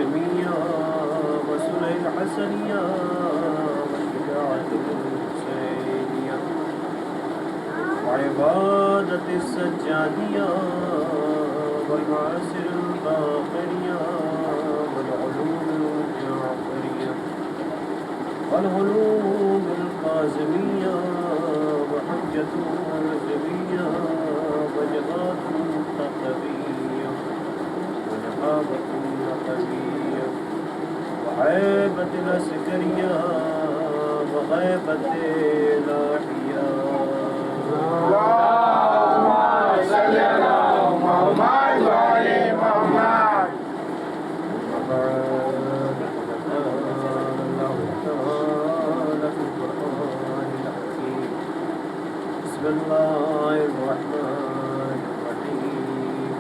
الهاشمية وصلح الحسنية والبدعة الحسينية وعبادة السجادية والمعاصر الباقرية والعلوم الجعفرية والعلوم القاسمية وحجة الرزمية وجهات التقوية ونهابة النقبية وعيبة العسكرية وغيبة اللاحية. اللهم صل على محمد وعلى محمد. بسم الله الرحمن الرحيم.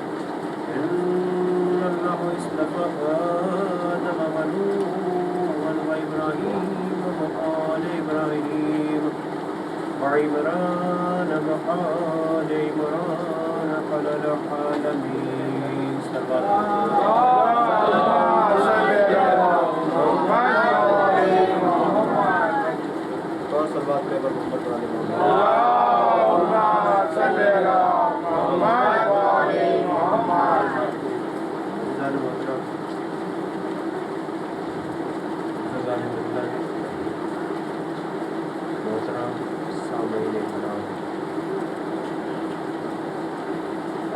إن الله اصطفى آدم ونوحا وإبراهيم وآل إبراهيم وعمران وآل عمران على العالمين. صلى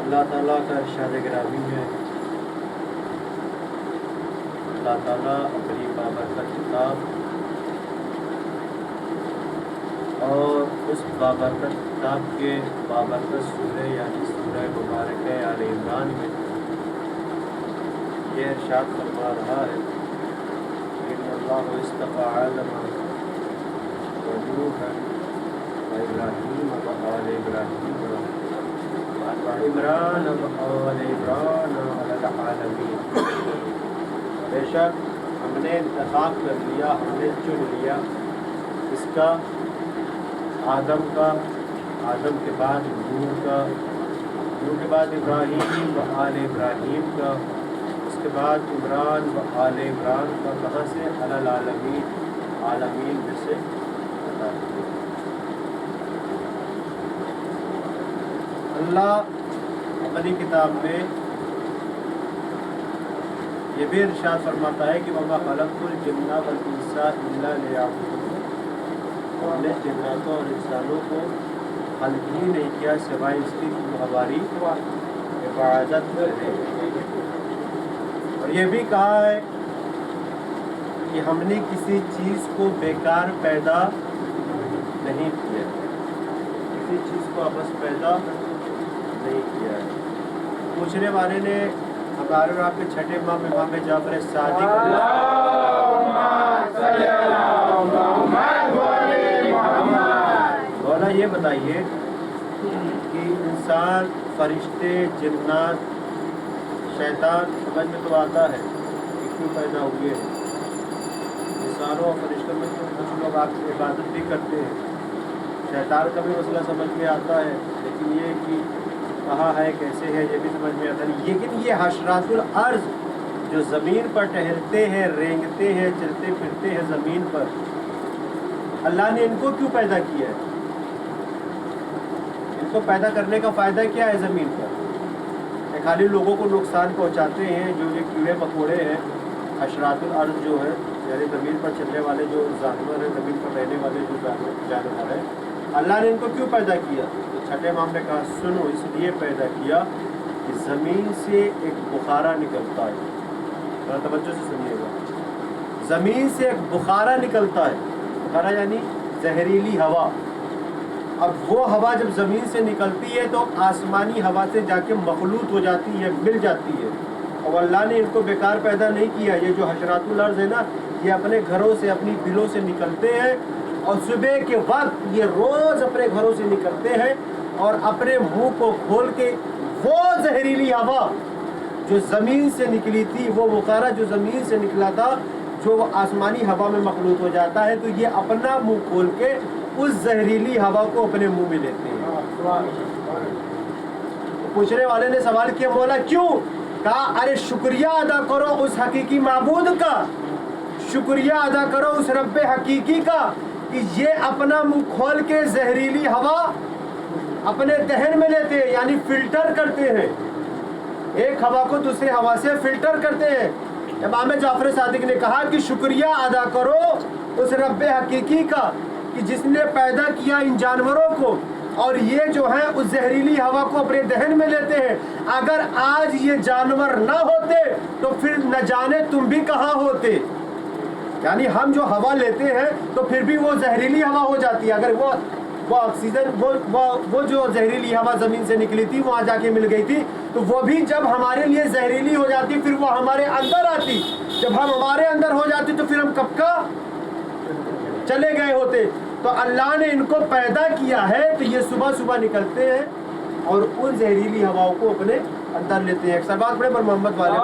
اللہ تعالیٰ کا ارشاد گرامی ہے. اللہ تعالیٰ اپنی بابرکت کتاب اور اس بابرکت کتاب کے بابرکت سورہ یعنی سورہ مبارکہ آل عمران میں یہ ارشاد فرما رہا ہے ان اللہ اصطفیٰ آدم ونوحا وابراہیم وآل ابراہیم وعمران وآل عمران علی العالمین. بے شک ہم نے انتخاب کر لیا، ہم نے چن لیا اس کا آدم کا، آدم کے بعد نوح کا، نوح کے بعد ابراہیم و آل ابراہیم کا، اس کے بعد عمران و آل عمران کا. کہاں سے؟ علی العالمین، عالمین میں سے. اللہ اپنی کتاب میں یہ بھی ارشاد فرماتا ہے کہ وَمَا خَلَقْتُ الْجِنَّ وَالْإِنسَ إِلَّا لِيَعْبُدُونِ. ہم نے جناتوں اور انسانوں کو خلق ہی نہیں کیا سوائے اس کی ہماری عبادت کریں. اور یہ بھی کہا ہے کہ ہم نے کسی چیز کو بیکار پیدا نہیں کیا، کسی چیز کو آپس پیدا نہیں کیا ہے. پوچھنے والے نے ہمارے اور آپ کے چھٹے امام امام جعفر صادق مولا یہ بتائیے کہ انسان، فرشتے، جنات، شیطان سمجھ میں تو آتا ہے کہ کیوں پیدا ہوئے ہیں. انسانوں اور فرشتوں میں تو کچھ لوگ آپ کی عبادت بھی کرتے ہیں. شیطان کا بھی مسئلہ سمجھ میں آتا ہے، لیکن یہ کہ کہاں ہے، کیسے ہے، یہ بھی سمجھ میں آتا ہے. لیکن یہ حشرات الارض جو زمین پر ٹہلتے ہیں، رینگتے ہیں، چلتے پھرتے ہیں زمین پر، اللہ نے ان کو کیوں پیدا کیا ہے؟ ان کو پیدا کرنے کا فائدہ کیا ہے زمین پر؟ خالی لوگوں کو نقصان پہنچاتے ہیں. جو یہ کیڑے مکوڑے ہیں، حشرات الارض جو ہے یعنی زمین پر چلنے والے جو جانور ہیں، زمین پر رہنے والے جو جانور ہیں، اللہ نے ان کو کیوں پیدا کیا؟ تو چھٹے امام نے کہا سنو، اس لیے پیدا کیا کہ زمین سے ایک بخارا نکلتا ہے. ذرا توجہ سے سنیے گا. زمین سے ایک بخارا نکلتا ہے. بخارا یعنی زہریلی ہوا. اب وہ ہوا جب زمین سے نکلتی ہے تو آسمانی ہوا سے جا کے مخلوط ہو جاتی ہے، مل جاتی ہے. اور اللہ نے ان کو بیکار پیدا نہیں کیا. یہ جو حشرات الارض ہے نا، یہ اپنے گھروں سے، اپنی بلوں سے نکلتے ہیں اور صبح کے وقت یہ روز اپنے گھروں سے نکلتے ہیں اور اپنے منہ کو کھول کے وہ زہریلی ہوا جو زمین سے نکلی تھی، وہ بخارا جو زمین سے نکلا تھا، جو آسمانی ہوا میں مخلوط ہو جاتا ہے، تو یہ اپنا منہ کھول کے اس زہریلی ہوا کو اپنے منہ میں لیتے ہیں. پوچھنے والے نے سوال کیا مولا کیوں؟ کہا ارے شکریہ ادا کرو اس حقیقی معبود کا، شکریہ ادا کرو اس رب حقیقی کا کہ یہ اپنا منہ کھول کے زہریلی ہوا اپنے دہن میں لیتے ہیں، یعنی فلٹر کرتے ہیں، ایک ہوا کو دوسرے ہوا سے فلٹر کرتے ہیں۔ امام جعفر صادق نے کہا کہ شکریہ ادا کرو اس رب حقیقی کا کہ جس نے پیدا کیا ان جانوروں کو، اور یہ جو ہے اس زہریلی ہوا کو اپنے دہن میں لیتے ہیں۔ اگر آج یہ جانور نہ ہوتے تو پھر نہ جانے تم بھی کہاں ہوتے، یعنی ہم جو ہوا لیتے ہیں تو پھر بھی وہ زہریلی ہوا ہو جاتی ہے۔ اگر وہ آکسیجن وہ جو زہریلی ہوا زمین سے نکلی تھی وہاں جا کے مل گئی تھی تو وہ بھی جب ہمارے لیے زہریلی ہو جاتی پھر وہ ہمارے اندر آتی، جب ہم ہمارے اندر ہو جاتی تو پھر ہم کب کا چلے گئے ہوتے۔ تو اللہ نے ان کو پیدا کیا ہے تو یہ صبح صبح نکلتے ہیں اور ان زہریلی ہواؤں کو اپنے اندر لیتے ہیں۔ ایک سر بات پڑھے پر محمد والے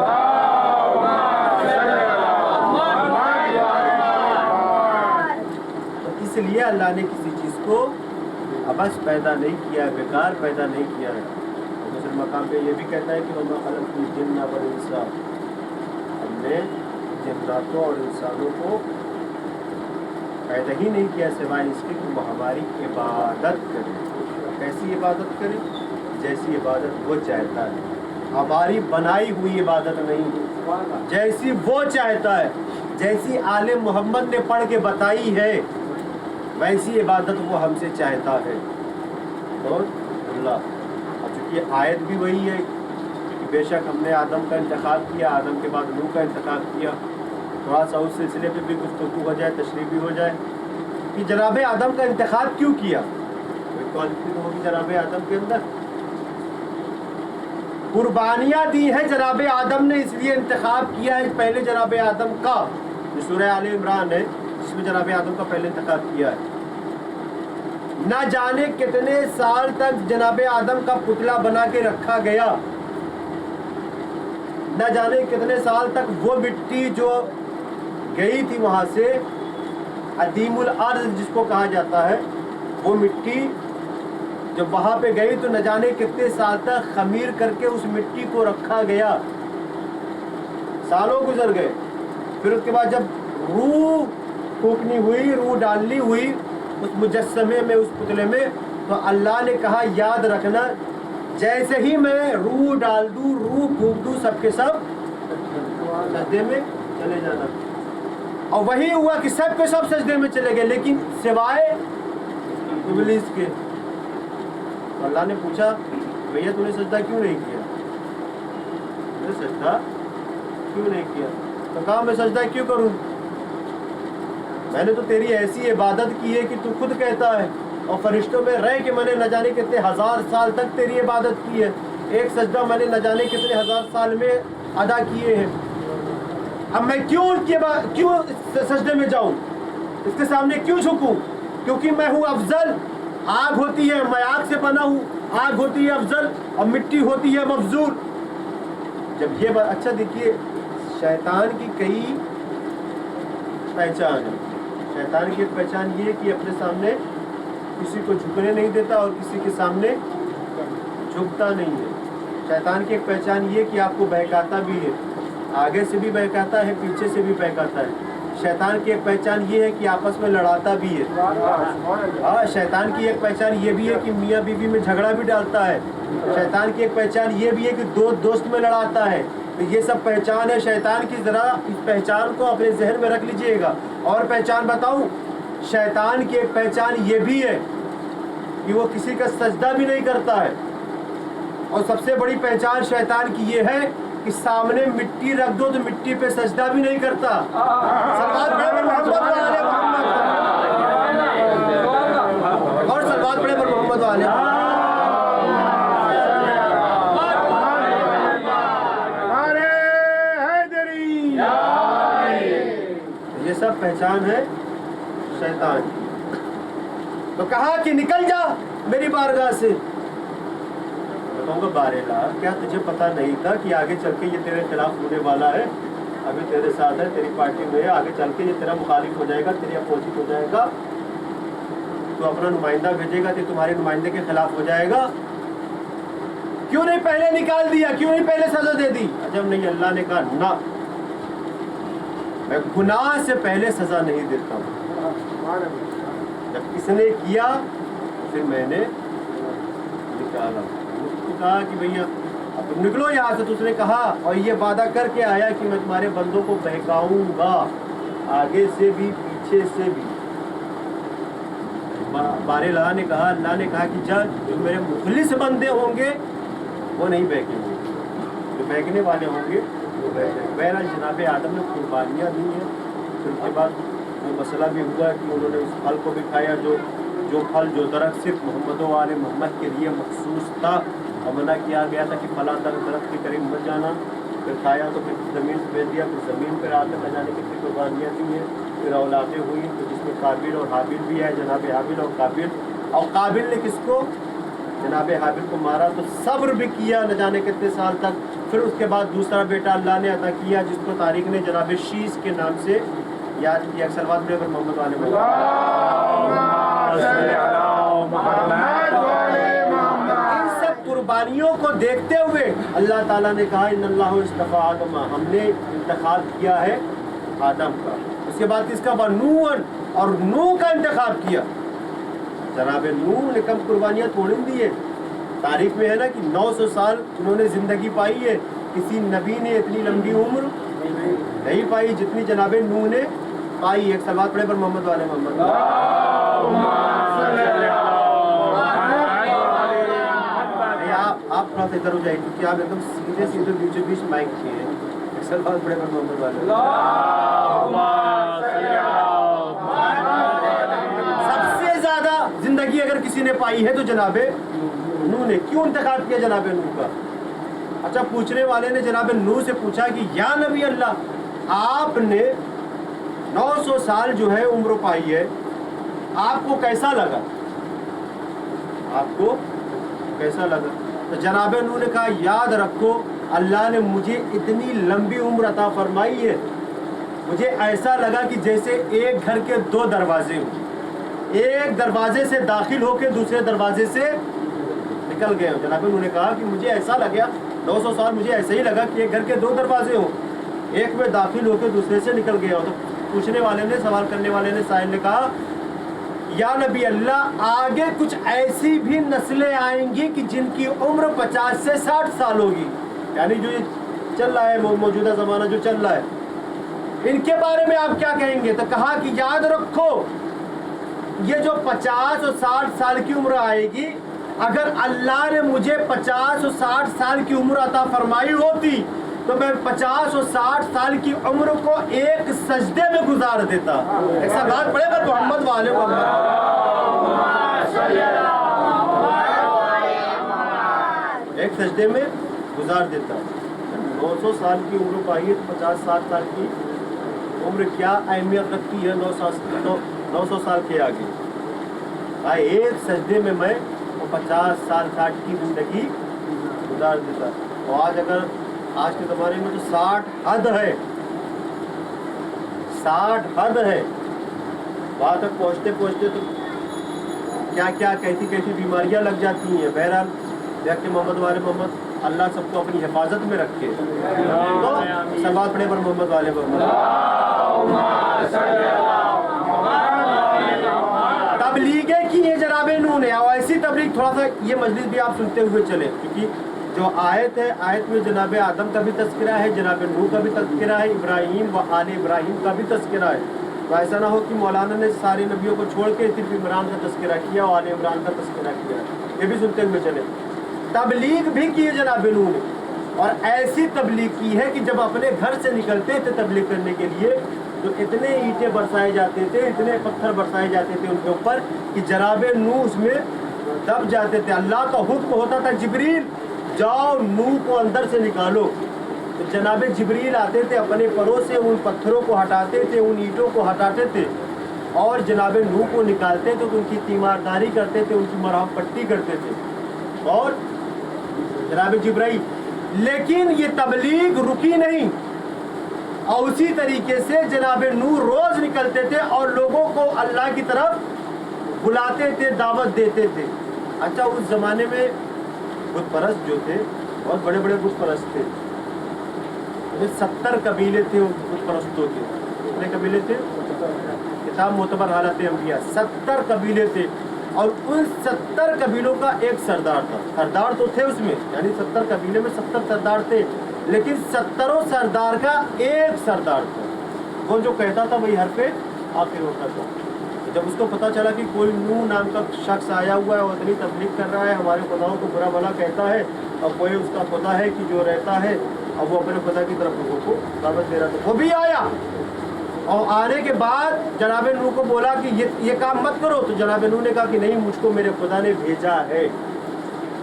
اس لیے اللہ نے کسی چیز کو عبث پیدا نہیں کیا ہے، بیکار پیدا نہیں کیا ہے۔ دوسرے مقام پہ یہ بھی کہتا ہے کہ وَمَا خَلَقْتُ الْجِنَّ وَالْإِنسَ، ہم نے جناتوں اور انسانوں کو پیدا ہی نہیں کیا سوائے اس کے کہ وہ ہماری عبادت کریں۔ کیسی عبادت کریں؟ جیسی عبادت وہ چاہتا ہے، ہماری بنائی ہوئی عبادت نہیں، جیسی وہ چاہتا ہے، جیسی آل محمد نے پڑھ کے بتائی ہے ویسی عبادت وہ ہم سے چاہتا ہے۔ اور اللہ چونکہ آیت بھی وہی ہے کہ بے شک ہم نے آدم کا انتخاب کیا، آدم کے بعد نوح کا انتخاب کیا۔ تھوڑا سا اس سلسلے پہ بھی گفتگو ہو جائے، تشریح بھی ہو جائے کہ جناب آدم کا انتخاب کیوں کیا، کوئی کوالٹی تو ہوگی جناب آدم کے اندر، قربانیاں دی ہیں جناب آدم نے، اس لیے انتخاب کیا ہے پہلے جناب آدم کا، جو سورہ آل عمران ہے جس میں جناب آدم کا پہلے انتخاب کیا ہے۔ نہ جانے کتنے سال تک جناب آدم کا پتلا بنا کے رکھا گیا، نہ جانے کتنے سال تک وہ مٹی جو گئی تھی وہاں سے، عدیم الارض جس کو کہا جاتا ہے، وہ مٹی جب وہاں پہ گئی تو نہ جانے کتنے سال تک خمیر کر کے اس مٹی کو رکھا گیا، سالوں گزر گئے۔ پھر اس کے بعد جب روح پھونکنی ہوئی، روح ڈالنی ہوئی اس مجسمے میں، اس پتلے میں، تو اللہ نے کہا یاد رکھنا جیسے ہی میں روح ڈال دوں، روح پھونک دوں، سب کے سب سجدے میں چلے جانا۔ اور وہی ہوا کہ سب کے سب سجدے میں چلے گئے لیکن سوائے ابلیس کے۔ تو اللہ نے پوچھا بھیا تو نے سجدہ کیوں نہیں کیا، میں نے سجدہ کیوں نہیں کیا؟ تو کہا میں سجدہ کیوں کروں، میں نے تو تیری ایسی عبادت کی ہے کہ تو خود کہتا ہے، اور فرشتوں میں رہ کے میں نے نہ جانے کتنے ہزار سال تک تیری عبادت کی ہے، ایک سجدہ میں نے نہ جانے کتنے ہزار سال میں ادا کیے ہیں، اب میں کیوں سجدے میں جاؤں، اس کے سامنے کیوں جھکوں؟ کیونکہ میں ہوں افضل۔ آگ ہوتی ہے، میں آگ سے بنا ہوں، آگ ہوتی ہے افضل اور مٹی ہوتی ہے مفضول۔ جب یہ بات، اچھا دیکھیے شیطان کی کئی پہچان ہے۔ شیطان کی ایک پہچان یہ ہے کہ اپنے سامنے کسی کو جھکنے نہیں دیتا اور کسی کے سامنے جھکتا نہیں ہے۔ شیطان کی ایک پہچان یہ کہ آپ کو بہکاتا بھی ہے، آگے سے بھی بہکاتا ہے، پیچھے سے بھی بہکاتا ہے۔ شیطان کی ایک پہچان یہ ہے کہ آپس میں لڑاتا بھی ہے۔ ہاں، شیطان کی ایک پہچان یہ بھی ہے کہ میاں بیوی میں جھگڑا بھی ڈالتا ہے۔ شیطان کی ایک پہچان یہ بھی ہے کہ دوست میں لڑاتا ہے۔ یہ سب پہچان ہے شیطان کی، ذرا اس پہچان کو اپنے ذہن میں رکھ لیجئے گا۔ اور پہچان بتاؤں، شیطان کی ایک پہچان یہ بھی ہے کہ وہ کسی کا سجدہ بھی نہیں کرتا ہے، اور سب سے بڑی پہچان شیطان کی یہ ہے کہ سامنے مٹی رکھ دو تو مٹی پہ سجدہ بھی نہیں کرتا۔ سلوات پڑھے پر محمد والے محمد، اور سلوات پڑھے پر محمد والے محمد۔ یہ سب پہچان ہے شیطان کی۔ تو کہا کہ نکل جا میری بارگاہ سے۔ بتاؤں گا بارے کیا تجھے پتا نہیں تھا کہ آگے چل کے یہ تیرے خلاف ہونے والا ہے؟ ابھی تیرے ساتھ ہے، تیری پارٹی میں ہے، آگے چل کے یہ تیرا مخالف ہو جائے گا، تیری اپوزٹ ہو جائے گا، تو اپنا نمائندہ بھیجے گا تو تمہارے نمائندے کے خلاف ہو جائے گا۔ क्यों नहीं पहले निकाल दिया, क्यों नहीं पहले सजा दे दी? जब नहीं, अल्लाह ने कहा ना, मैं गुनाह से पहले सजा नहीं देता हूँ। जब किसने किया फिर मैंने निकाला। उसने कहा कि भैया अब तुम निकलो यहाँ से। तो उसने कहा और ये वादा करके आया कि मैं तुम्हारे बंदों को बहकाऊंगा, आगे से भी पीछे से भी। बारे अल्लाह ने कहा कि जब जो मेरे मुखलिस बंदे होंगे वो नहीं बहकेंगे, जो बहकने वाले होंगे वो बहकेंगे। बहरहाल जनाब आदम ने कुर्बानियाँ दी हैं। फिर उसके बाद वो मसला भी हुआ कि उन्होंने उस फल को भी खाया जो फल जो दरख्त सिर्फ मोहम्मद वाले मोहम्मद के लिए मखसूस था और मना किया गया था कि फला दरख्त के करीब मत जाना। फिर खाया तो फिर ज़मीन से भेज दिया, फिर ज़मीन पर आकर न जाने कितनी कुर्बानियाँ दी हैं। फिर औलादें हुई, तो जिसमें काबिल और हाबिल भी है, जनाब हाबिल और काबिल। और काबिल ने किसको? जनाब हाबिल को मारा, तो सब्र भी किया न जाने कितने साल तक। फिर उसके बाद दूसरा बेटा अल्लाह ने अता किया, जिसको तारीख ने जनाब शीश के नाम से याद किया। सलवात में अगर मोहम्मद वाले इन सब कुर्बानियों को देखते हुए अल्लाह ताला ने कहा इन्नल्लाहु इस्तफ़ा आदम, हमने इंतखाब किया है आदम का। उसके बाद किसका? नूहन, और नूह का इंतखाब किया। जनाब नूह ने कम कुर्बानियाँ थोड़ी दी है। तारीख में है ना कि 900 साल उन्होंने ज़िंदगी पाई है। किसी नबी ने इतनी लंबी उम्र नहीं पाई जितनी जनाब नूह ने पाई। एक सवाल पड़े पर मोहम्मद वाले मोहम्मद। आप थोड़ा सा इधर हो जाइए क्योंकि आप एकदम सीधे सीधे बीचों बीच माइक किए हैं। एक सवाल पड़े पर मोहम्मद वाले। सबसे ज्यादा जिंदगी अगर किसी ने पाई है तो जनाबे नूह ने। क्यों इंतखाब किया जनाबे नूह का? अच्छा, पूछने वाले ने जनाब नूह से पूछा कि या नबी अल्लाह, आपने 900 साल जो है उम्र पाई है, आपको कैसा लगा? आपको कैसा लगा? तो जनाब नूह ने कहा याद रखो, अल्लाह ने मुझे इतनी लंबी उम्र अता फरमाई है, मुझे ऐसा लगा कि जैसे एक घर के 2 दरवाजे हो, एक दरवाजे से दाखिल होकर दूसरे दरवाजे से निकल गए हो। जनाब नूह ने कहा कि मुझे ऐसा लगा, 900 साल मुझे ऐसे ही लगा कि एक घर के 2 दरवाजे हो, एक में दाखिल होकर दूसरे से निकल गया हो। तो पूछने वाले ने, सवाल करने वाले ने, साहिल ने कहा या नबी अल्लाह, आगे कुछ ऐसी भी नस्लें आएंगी कि जिनकी उम्र 50 से 60 साल होगी, यानी जो ये चल रहा है मौजूदा ज़माना जो चल रहा है, इनके बारे में आप क्या कहेंगे? तो कहा कि याद रखो, ये जो 50 और 60 साल की उम्र आएगी, अगर अल्लाह ने मुझे 50 और 60 साल की उम्र अता फरमाई होती तो मैं 50 और 60 साल की उम्र को एक सजदे में गुजार देता। एक सलात पढ़े पर मोहम्मद वाले एक सजदे में गुजार देता। 900 साल की उम्र पाई है तो 50-60 साल की उम्र क्या अहमियत रखती है 900 साल के आगे? भाई एक सजदे में मैं 50 साल 60 की जिंदगी गुजार देता। और आज अगर आज के ज़माने में तो 60 हद है, 60 हद है। वहाँ तक पहुँचते पहुँचते तो क्या क्या कैसी कैसी बीमारियाँ लग जाती हैं। बहरहाल देखते मोहम्मद वाले मोहम्मद, अल्लाह सबको अपनी हिफाजत में रखे। तो सवाल पड़े पर मोहम्मद वाले मोहम्मद। तबलीगें की है जनाब नूह ने, और ऐसी तबलीग, थोड़ा सा ये मजलिस भी आप सुनते हुए चले, क्योंकि जो आयत है, आयत में जनाब आदम का भी तस्करा है, जनाब नूह का भी तस्करा है, इब्राहीम व आले इब्राहीम का भी तस्करा है। तो ऐसा ना हो कि मौलाना ने सारे नबियों को छोड़ के सिर्फ इमरान का तस्करा किया और आले इमरान का तस्करा किया, ये भी सुनते हुए चले। तबलीग भी की है जनाब नूह ने, और ऐसी तबलीग की है कि जब अपने घर से निकलते थे तबलीग करने के लिए तो इतने ईंटें बरसाए जाते थे, इतने पत्थर बरसाए जाते थे उनके ऊपर कि जनाब नूह उसमें दब जाते थे। अल्लाह का हुक्म होता था, जिब्रील जाओ नूह को अंदर से निकालो। तो जनाब जिब्रील आते थे, अपने परों से उन पत्थरों को हटाते थे, उन ईंटों को हटाते थे और जनाब नूह को निकालते थे, तो उनकी तीमारदारी करते थे, उनकी मरहम पट्टी करते थे और जनाब जिब्राइल। लेकिन ये तबलीग रुकी नहीं, और उसी तरीके से जनाब नूह रोज़ निकलते थे और लोगों को अल्लाह की तरफ बुलाते थे, दावत देते थे। अच्छा, उस ज़माने में बुत परस्त जो थे, बहुत बड़े बड़े बुत परस्त थे। 70 कबीले थे उन बुत परस्तों के। कितने कबीले थे? किताब मोतबर हालत अंबिया 70 कबीले थे, और उन 70 कबीलों का एक सरदार था। सरदार तो थे उसमें, यानी 70 कबीले में 70 सरदार थे, लेकिन 70 सरदार का एक सरदार था, वो जो कहता था वही हर पे आखिर होता था। तो जब उसको पता चला कि कोई नूह नाम का शख्स आया हुआ है और इतनी तबलीग कर रहा है, हमारे खुदाओं को बुरा भला कहता है, और कोई उसका खुदा है कि जो रहता है, और वो अपने खुदा की तरफ लोगों को दावत दे रहा था, वो भी आया। और आने के बाद जनाब नूह को बोला कि ये काम मत करो। तो जनाब नूह ने कहा कि नहीं, मुझको मेरे खुदा ने भेजा है,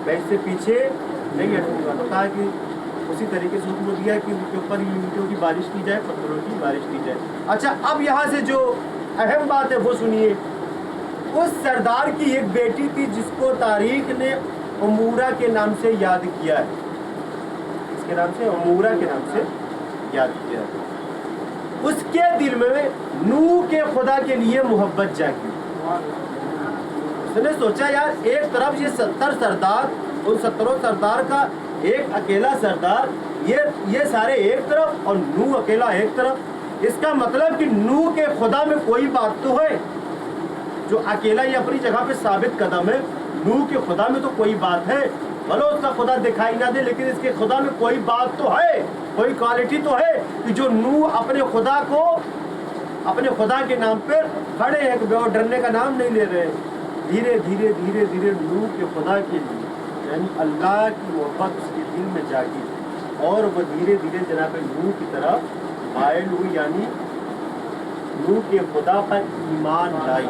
मैं इससे पीछे नहीं हटूंगा। तो कहा कि उसी तरीके से हुक्म दिया कि उनके ऊपर ईंटों की बारिश की जाए, पत्थरों की बारिश की जाए। अच्छा, अब यहाँ से जो अहम बात है वो सुनिए। उस सरदार की एक बेटी थी जिसको तारीख ने अमूरा के नाम से याद किया है। इसके नाम से, अमूरा के नाम से याद किया है। उसके दिल में नूह के खुदा के लिए मोहब्बत जागी। उसने सोचा यार, एक तरफ ये 70 सरदार, उन 70 सरदार का एक अकेला सरदार, ये सारे एक तरफ और नूह अकेला एक तरफ। इसका मतलब कि नूह के खुदा में कोई बात तो है। जो अकेला ये अपनी जगह पे साबित कदम है, नूह के खुदा में तो कोई बात है। भले उसका खुदा दिखाई ना दे, लेकिन इसके खुदा में कोई बात तो है, कोई क्वालिटी तो है कि जो नूह अपने खुदा को, अपने खुदा के नाम पर खड़े हैं, कि डरने का नाम नहीं ले रहे। धीरे धीरे धीरे धीरे नूह के खुदा के लिए, यानी अल्लाह की मोहब्बत उसके दिल में जागी, और वो धीरे धीरे जनाब नूह की तरफ मायल हुई, यानी नूह के खुदा पर ईमान लाई।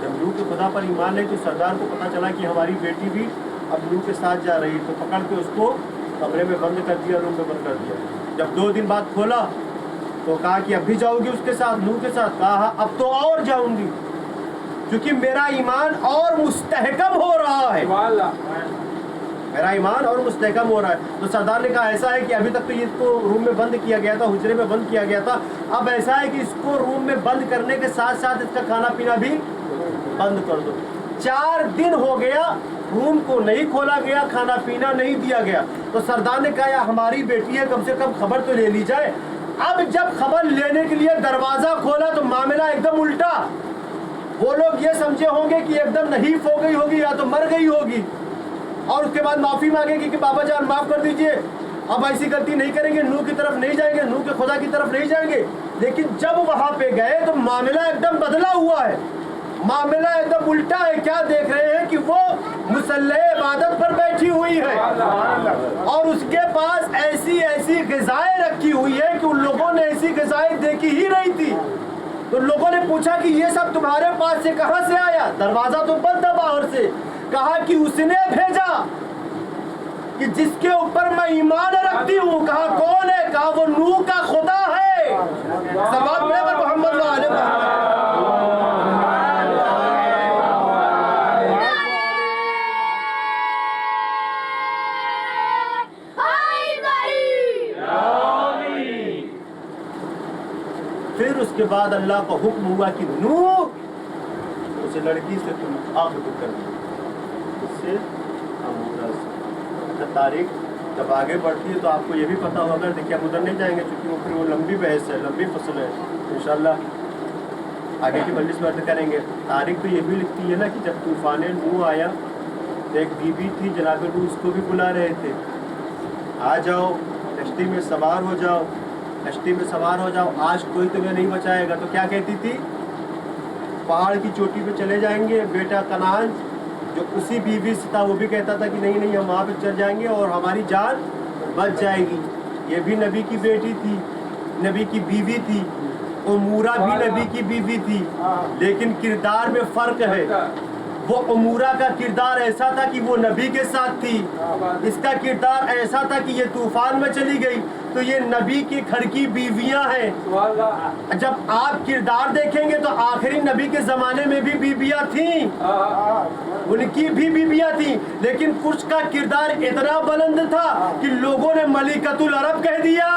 जब नूह के खुदा पर ईमान लाई तो सरदार को पता चला कि हमारी बेटी भी अब नूह के साथ जा रही है। तो पकड़ के उसको कमरे में बंद कर दिया, रूम में बंद कर दिया। जब 2 दिन बाद खोला तो कहा कि अब भी जाओगी उसके साथ, नूह के साथ? कहा अब तो और जाऊंगी, क्योंकि मेरा ईमान और मुस्तहकम हो रहा है, मेरा ईमान और मुस्तहकम हो रहा है। तो सरदार ने कहा ऐसा है कि अभी तक तो इसको रूम में बंद किया गया था, हुजरे में बंद किया गया था, अब ऐसा है कि इसको रूम में बंद करने के साथ साथ इसका खाना पीना भी बंद कर दो। 4 दिन हो गया, रूम को नहीं खोला गया, खाना पीना नहीं दिया गया। तो सरदार ने कहा हमारी बेटी है, कम से कम खबर तो ले ली जाए। अब जब खबर लेने के लिए दरवाजा खोला तो मामला एकदम उल्टा। वो लोग ये समझे होंगे कि एकदम नहीफ हो गई होगी या तो मर गई होगी, और उसके बाद माफी मांगेगी कि बाबा जान माफ कर दीजिए, अब ऐसी गलती नहीं करेंगे, नूह की तरफ नहीं जाएंगे, नूह के खुदा की तरफ नहीं जाएंगे। लेकिन जब वहां पे गए तो मामला एकदम बदला हुआ है, मामला एकदम उल्टा है। क्या देख रहे हैं कि वो मुसल्ले इबादत पर बैठी हुई है, और उसके पास ऐसी ऐसी ग़िज़ाएं रखी हुई है कि उन लोगों ने ऐसी ग़िज़ाएं देखी ही नहीं थी। तो लोगों ने पूछा कि ये सब तुम्हारे पास से कहां से आया? दरवाजा तो बंद था बाहर से। कहा कि उसने भेजा, कि जिसके ऊपर मैं ईमान रखती हूँ। कहा कौन है? कहा वो नूह का खुदा है। सवाल में पर मोहम्मद वाले फिर उसके बाद अल्लाह का हुक्म हुआ कि नूह, उस लड़की से तुम आंख कर दो, उससे तारीख जब आगे बढ़ती है तो आपको ये भी पता होगा। देखिए हम उधर नहीं जाएंगे क्योंकि वो फिर वो लंबी बहस है, लंबी फसल है। इंशाल्लाह आगे की मजलिस में अर्ज़ करेंगे। तारीख तो ये भी लिखती है ना कि जब तूफान नूह आया तो एक बीबी थी, जनाब नूह उसको भी बुला रहे थे, आ जाओ कश्ती में सवार हो जाओ, कश्ती में सवार हो जाओ, आज कोई तुम्हें नहीं बचाएगा। तो क्या कहती थी? पहाड़ की चोटी पे चले जाएंगे। बेटा कनान जो उसी बीवी से था वो भी कहता था कि नहीं नहीं हम वहाँ पे चल जाएंगे और हमारी जान बच जाएगी। ये भी नबी की बेटी थी, नबी की बीवी थी। उमूरा भी नबी की बीवी थी, लेकिन किरदार में फ़र्क है। वो उमूरा का किरदार ऐसा था कि वो नबी के साथ थी, इसका किरदार ऐसा था कि ये तूफान में चली गई। तो ये नबी के घर की बीवियां हैं। जब आप किरदार देखेंगे तो आखिरी नबी के ज़माने में भी बीवियां थीं, उनकी भी बीवियां थीं, लेकिन कुछ का किरदार इतना बुलंद था कि लोगों ने मलिकतुल अरब कह दिया।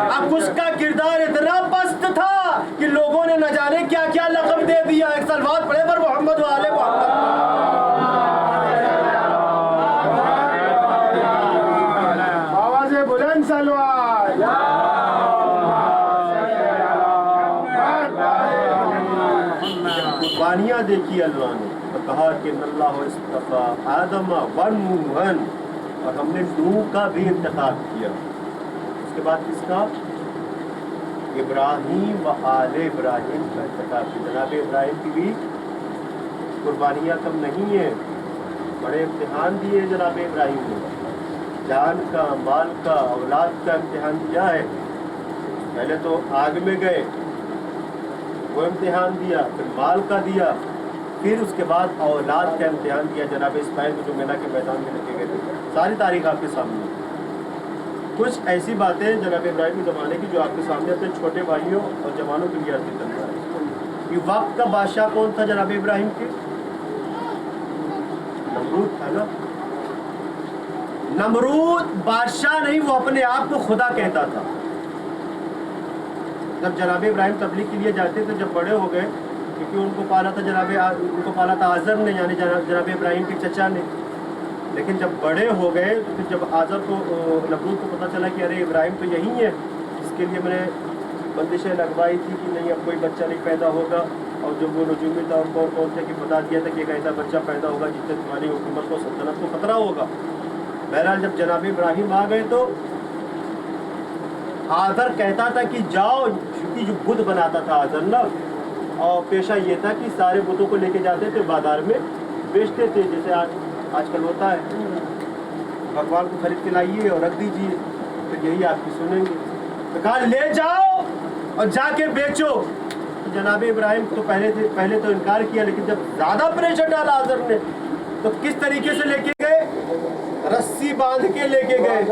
अब कुछ का किरदार इतना पस्त था कि लोगों ने न जाने क्या क्या लक़ब दे दिया। एक सलवात पढ़े पर मोहम्मद वाले मोहम्मद। कुर्बानियाँ देखी अल्लाह ने, तो कहा कि अल्लाह इस्तफ़ा आदम व नूहन, और हमने नूह का भी इंतखाब किया। उसके बाद किसका? इब्राहीम व आले इब्राहीम का इंतखाब किया। जनाब इब्राहीम की भी कुर्बानियाँ कम नहीं है, बड़े इम्तिहान दिए जनाब इब्राहीम ने, जान का, माल का, औलाद का इम्तिहान दिया है। पहले तो आग में गए, वो इम्तिहान दिया, फिर माल का दिया, फिर उसके बाद औलाद का इम्तिहान दिया। जनाब इस्माइल को जो मेला के मैदान में लेके गए थे, सारी तारीख आपके सामने। कुछ ऐसी बातें जनाब इब्राहीम के ज़माने की जो आपके सामने अपने छोटे भाइयों और जवानों के लिए अर्ज करता है। ये वक्त का बादशाह कौन था जनाब इब्राहीम के? नमरूद था ना। नमरूद बादशाह नहीं, वो अपने आप को खुदा कहता था। जब जनाब इब्राहीम तबलीग के लिए जाते थे, जब बड़े हो गए, क्योंकि उनको पाला था आज़र ने, यानी जनाब इब्राहीम के चचा ने। लेकिन जब बड़े हो गए तो फिर जब आज़र को, नमरूद को पता चला कि अरे इब्राहीम तो यही है जिसके लिए मैंने बंदिशें लगवाई थी कि नहीं अब कोई बच्चा नहीं पैदा होगा, और जो वो नजूमी था उनको कौन थे कि बता दिया था कि एक ऐसा बच्चा पैदा होगा जिससे तुम्हारी हुकूमत को, सल्तनत को खतरा होगा। बहरहाल जब जनाब इब्राहीम आ गए तो आज़र कहता था कि जाओ, क्योंकि जो बुत बनाता था आज़र ना, और पेशा ये था कि सारे बुतों को लेके जाते थे बाजार में बेचते थे, जैसे आजकल होता है, भगवान को खरीद के लाइए और रख दीजिए, फिर यही आपकी सुनेंगे। तो कहा ले जाओ और जाके बेचो। तो जनाब इब्राहीम तो पहले तो इनकार किया, लेकिन जब ज़्यादा प्रेशर डाला आज़र ने तो किस तरीके से लेके गए? रस्सी बांध के लेके गए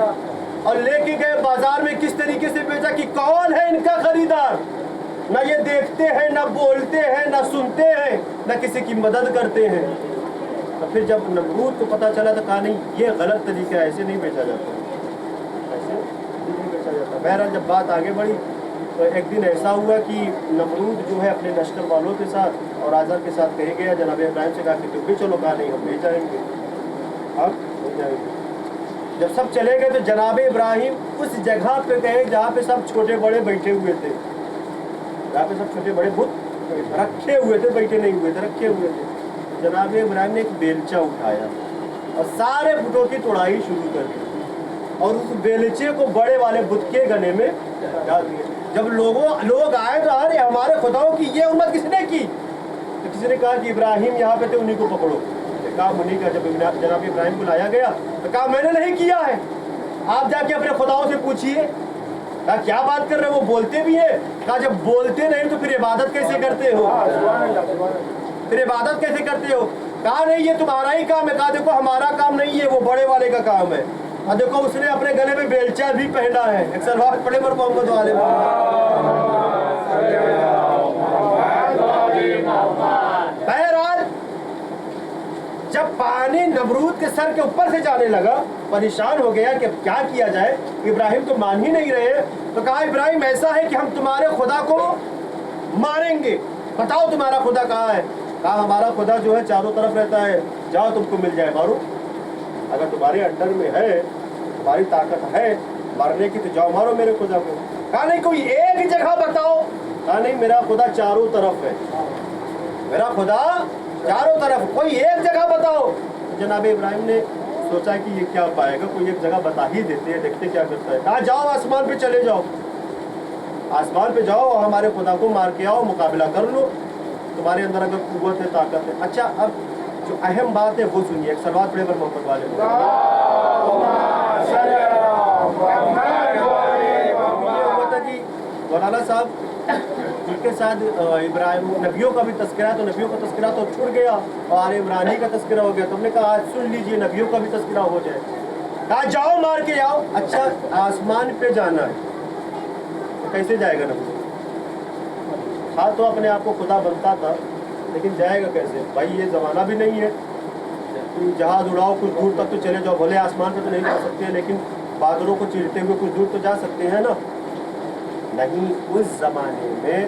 और लेके गए बाजार में। किस तरीके से बेचा कि कौन है इनका खरीदार? ना ये देखते हैं, ना बोलते हैं, ना सुनते हैं, ना किसी की मदद करते हैं। तो फिर जब नमरूद को पता चला तो कहा नहीं, ये गलत तरीका है, ऐसे नहीं बेचा जाता, ऐसे नहीं बेचा जाता। बहरहाल जब बात आगे बढ़ी तो एक दिन ऐसा हुआ कि नमरूद जो है अपने लश्कर वालों के साथ और आज़र के साथ कहे गया, जनाब इब्राहीम से कहा कि तुम भी चलो। कहा नहीं, हम नहीं जाएंगे, हम नहीं जाएंगे। जब सब चले गए तो जनाब इब्राहीम उस जगह पे गए जहाँ पे सब छोटे बड़े बैठे हुए थे, जहाँ पे सब छोटे बड़े बुत रखे हुए थे, बैठे नहीं हुए थे, रखे हुए थे। जनाब इब्राहीम ने एक बेलचा उठाया और सारे बुतों की तोड़ाई शुरू कर दी और उस बेलचे को बड़े वाले बुत के गले में डाल दिया। जब लोग आए तो अरे हमारे खुदाओं की ये उम्मत किसने की? तो किसी ने कहा कि इब्राहीम यहाँ पे थे, उन्हीं को पकड़ो। कहा उन्हीं का। जब जनाब इब्राहीम को लाया गया तो कहा मैंने नहीं किया है, आप जाके अपने खुदाओं से पूछिए। कहा क्या बात कर रहे हो, वो बोलते भी है। कहा जब बोलते नहीं तो फिर इबादत कैसे करते हो? फिर इबादत कैसे करते हो? कहा नहीं, ये तुम्हारा ही काम है। कहा देखो हमारा काम नहीं है, वो बड़े वाले का काम है। और देखो उसने अपने गले में बेलचा भी पहना है। एक सलवार पड़े पर मोहम्मद वाले। बहरहाल जब पानी नमरूद के सर के ऊपर से जाने लगा, परेशान हो गया कि अब क्या किया जाए। इब्राहीम तो मान ही नहीं रहे। तो कहा इब्राहीम ऐसा है कि हम तुम्हारे खुदा को मारेंगे, बताओ तुम्हारा खुदा कहाँ है? कहा हमारा खुदा जो है चारों तरफ रहता है, जाओ तुमको मिल जाए, मारो। अगर तुम्हारे अंडर में है, तुम्हारी ताकत है मारने की, तो जाओ मारो मेरे खुदा को। कहा नहीं, कोई एक जगह बताओ। कहा नहीं, मेरा खुदा चारों तरफ है, मेरा खुदा चारों तरफ, कोई एक जगह बताओ। जनाब इब्राहीम ने सोचा कि ये क्या पाएगा, कोई एक जगह बता ही देते हैं, देखते क्या करता है। कहा जाओ आसमान पे चले जाओ, आसमान पे जाओ और हमारे खुदा को मार के आओ, मुकाबला कर लो, तुम्हारे अंदर अगर कुव्वत है, ताकत है। अच्छा, अब जो अहम बात है वो सुनिए। एक सलवात पढ़े पर मोहम्मद वाले। मौलाना साहब जिनके साथ इब्राहिम नबियों का भी तस्करा, तो नबियों का तस्करा तो छूट गया और इमरानी का तस्करा हो गया। तुमने कहा आज सुन लीजिए, नबियों का भी तस्करा हो जाए। कहा जाओ मार के आओ। अच्छा, आसमान पे जाना है तो कैसे जाएगा नबी? हाँ, तो अपने आप को खुदा बनता था, लेकिन जाएगा कैसे भाई? ये ज़माना भी नहीं है जहाज़ उड़ाओ कुछ दूर तक तो चले जाओ। भले आसमान पे तो नहीं जा सकते, लेकिन बादलों को चीरते हुए कुछ दूर तो जा सकते हैं ना। नहीं, उस ज़माने में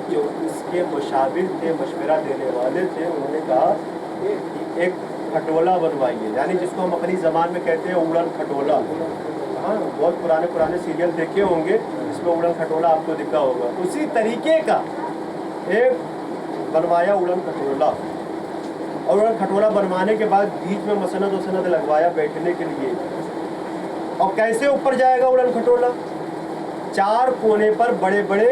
जो इसके मुशाविर थे, मशवरा देने वाले थे, उन्होंने कहा कि एक खटोला बनवाइए, यानी जिसको हम अपनी ज़बान में कहते हैं उड़न खटोला। हाँ, बहुत पुराने सीरियल देखे होंगे, इसमें उड़न खटोला आपको दिखा होगा। उसी तरीके का एक बनवाया उड़न खटोला, और उड़न खटोला बनवाने के बाद बीच में मसनद वसनद लगवाया बैठने के लिए। और कैसे ऊपर जाएगा उड़न खटोला? 4 कोने पर बड़े बड़े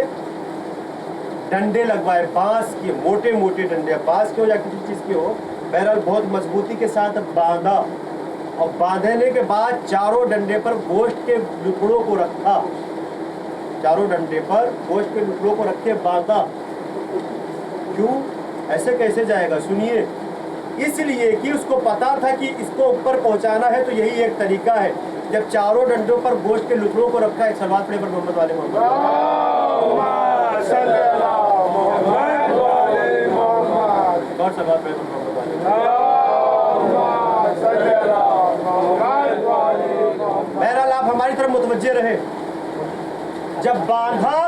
डंडे लगवाए, बांस के मोटे मोटे डंडे, बांस के हो या किसी चीज़ के हो, बहरहाल बहुत मजबूती के साथ बांधा। और बांधने के बाद चारों डंडे पर गोश्त के टुकड़ों को रखा, चारों डंडे पर गोश्त के टुकड़ों को रखे बांधा। क्यों? ऐसे कैसे जाएगा? सुनिए, इसलिए कि उसको पता था कि इसको ऊपर पहुंचाना है तो यही एक तरीका है। जब चारों डंडों पर गोश्त के टुकड़ों को रखा, एक सलवात पढ़े पर मोहम्मद वाले मोहम्मद। और सलवात पढ़े पर मोहम्मद वाले। बहरहाल आप हमारी तरफ मुतवज्जे रहे। जब बांधा,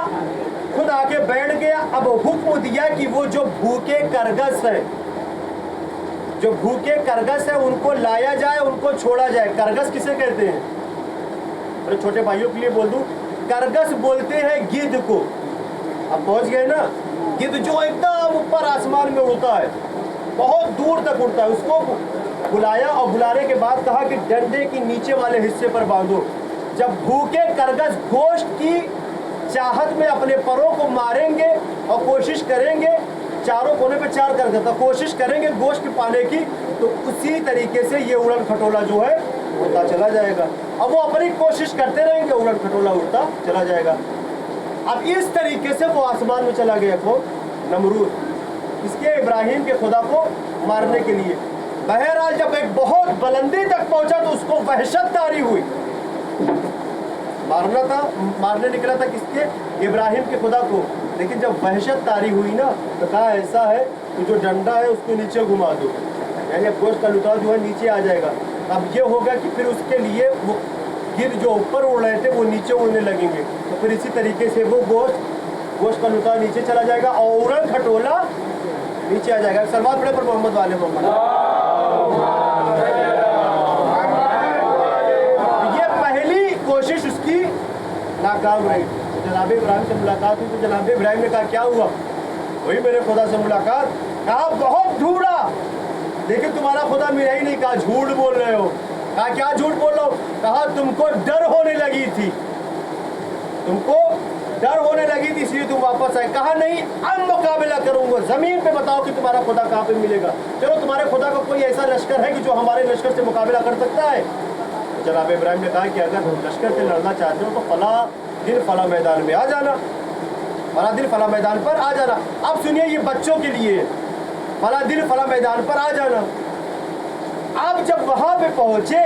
खुद आके बैठ गया। अब हुक्म दिया कि वो जो भूखे करगस है, जो भूखे करगस है उनको लाया जाए, उनको छोड़ा जाए। करगस किसे कहते हैं? अरे छोटे भाइयों के लिए बोल दूं, करगस बोलते हैं गिद्ध को। अब पहुंच गए ना? गिद्ध जो एकदम ऊपर आसमान में उड़ता है, बहुत दूर तक उड़ता है। उसको बुलाया और बुलाने के बाद कहा कि डंडे की नीचे वाले हिस्से पर बांधो। जब भूखे करगस गोश्त की चाहत में अपने परों को मारेंगे और कोशिश करेंगे, चारों कोने पे 4 करगस तो कोशिश करेंगे गोश्त की पाने की, तो उसी तरीके से ये उड़न खटोला जो है उड़ता चला जाएगा। अब वो अपनी कोशिश करते रहेंगे, उड़न खटोला उड़ता चला जाएगा। अब इस तरीके से वो आसमान में चला गया को नमरूद, इसके इब्राहिम के खुदा को मारने के लिए। बहरहाल जब एक बहुत बुलंदी तक पहुंचा तो उसको वहशत तारी हुई। मारना था, मारने निकला था किसके? इब्राहिम के खुदा को। लेकिन जब वहशत तारी हुई ना, तो कहा ऐसा है कि जो डंडा है उसको नीचे घुमा दो, यानी गोश्त का लुटा जो है नीचे आ जाएगा। अब ये होगा कि फिर उसके लिए वो गिद्ध जो ऊपर उड़ रहे थे वो नीचे उड़ने लगेंगे, तो फिर इसी तरीके से वो गोश्त का लुटा नीचे चला जाएगा और उड़न खटोला नीचे आ जाएगा। सलवात पढ़े पर मोहम्मद वाले मोहम्मद। ये पहली कोशिश उसकी नाकाम रही। जनाब इब्राहिम से मुलाकात हुई तो जनाब इब्राहिम ने कहा क्या हुआ? वही मेरे खुदा से मुलाकात। कहा बहुत ढूंढा लेकिन तुम्हारा खुदा मिला ही नहीं। कहा झूठ बोल रहे हो। कहा क्या झूठ बोल रहा हो? कहा तुमको डर होने लगी थी, तुमको डर होने लगी थी इसलिए तुम वापस आए। कहा नहीं, अब मुकाबला करूंगा, जमीन पे बताओ कि तुम्हारा खुदा कहाँ पे मिलेगा। चलो तुम्हारे खुदा का कोई ऐसा लश्कर है कि जो हमारे लश्कर से मुकाबला कर सकता है? जनाब इब्राहिम ने कहा कि अगर लश्कर से लड़ना चाहते हो तो फला दिन फला मैदान में आ जाना, फला दिन फला मैदान पर आ जाना। अब सुनिए, ये बच्चों के लिए, फला दिन फला मैदान पर आ जाना। अब जब वहां पे पहुंचे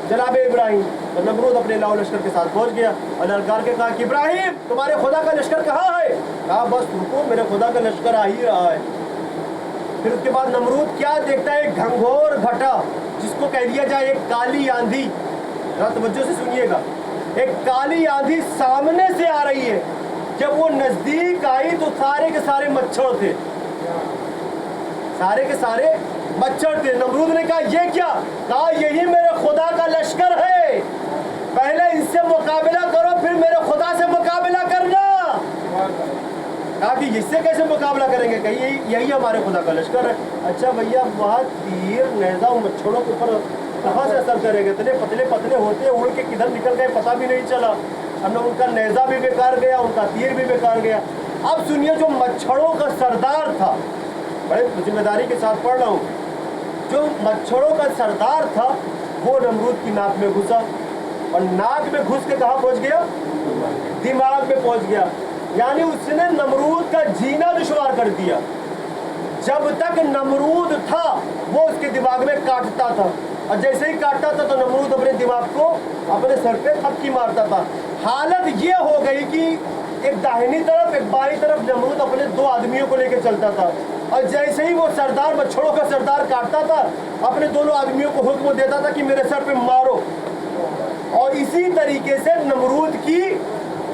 जनाब इब्राहिम, तो नमरूद अपने लाओ लश्कर के साथ पहुंच गया और ललकार के कहा कि इब्राहिम तुम्हारे खुदा का लश्कर कहाँ है? कहा बस रुको, मेरे खुदा का लश्कर आ ही रहा है। फिर उसके बाद नमरूद क्या देखता है? एक घंघोर घटा, जिसको कह दिया जाए एक काली आंधी। जरा तवज्जो से सुनिएगा, एक काली आंधी सामने से आ रही है। जब वो नजदीक आई तो सारे के सारे मच्छर थे, सारे के सारे मच्छर थे। नमरूद ने कहा ये क्या? कहा यही मेरे खुदा का लश्कर है, पहले इनसे मुकाबला करो फिर मेरे खुदा से मुकाबला करना। कहा कि इससे कैसे मुकाबला करेंगे? कही यही हमारे खुदा का लश्कर है। अच्छा भैया, वहाँ तीर नेज़ा मच्छरों के ऊपर कहाँ से असर करेंगे? इतने पतले पतले होते उड़ के किधर निकल गए पता भी नहीं चला। हमने उनका नेज़ा भी बेकार गया, उनका तीर भी बेकार गया। अब सुनिए, जो मच्छरों का सरदार था, बड़े जिम्मेदारी के साथ पढ़ रहा हूँ, जो मच्छरों का सरदार था वो नमरूद की नाक में घुसा और नाक में घुस के कहाँ पहुँच गया? दिमाग में पहुँच गया। यानी उसने नमरूद का जीना दुश्वार कर दिया। जब तक नमरूद था वो उसके दिमाग में काटता था, और जैसे ही काटता था तो नमरूद अपने दिमाग को अपने सर पे थपकी मारता था। हालत ये हो गई कि एक दाहिनी तरफ एक बाईं तरफ नमरूद अपने 2 आदमियों को लेकर चलता था, और जैसे ही वो सरदार मच्छरों का सरदार काटता था अपने दोनों आदमियों को हुक्म देता था कि मेरे सर पे मारो। और इसी तरीके से नमरूद की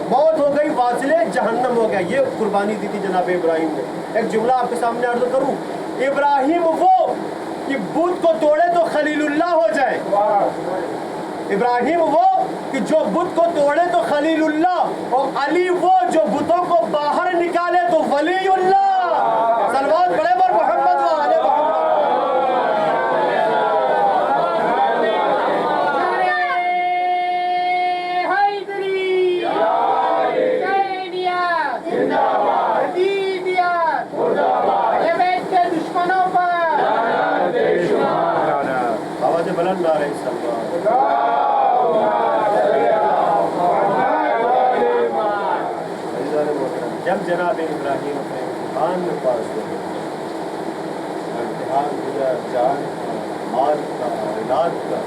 मौत हो गई, वासिले जहन्नम हो गया। ये कुर्बानी दी थी जनाब इब्राहिम ने। एक जुमला आपके सामने अर्ज करूं, इब्राहिम वो कि बुत को तोड़े तो खलीलुल्लाह हो जाए। इब्राहिम वो कि जो बुत को तोड़े तो खलीलुल्लाह, और अली वो जो बुतों को बाहर निकाले तो वलीउल्लाह। जब जनाब इब्राहीम अपने इम्तिहान में पास हो गए, इम्तिहान दिया जान का, माल का, औलाद का,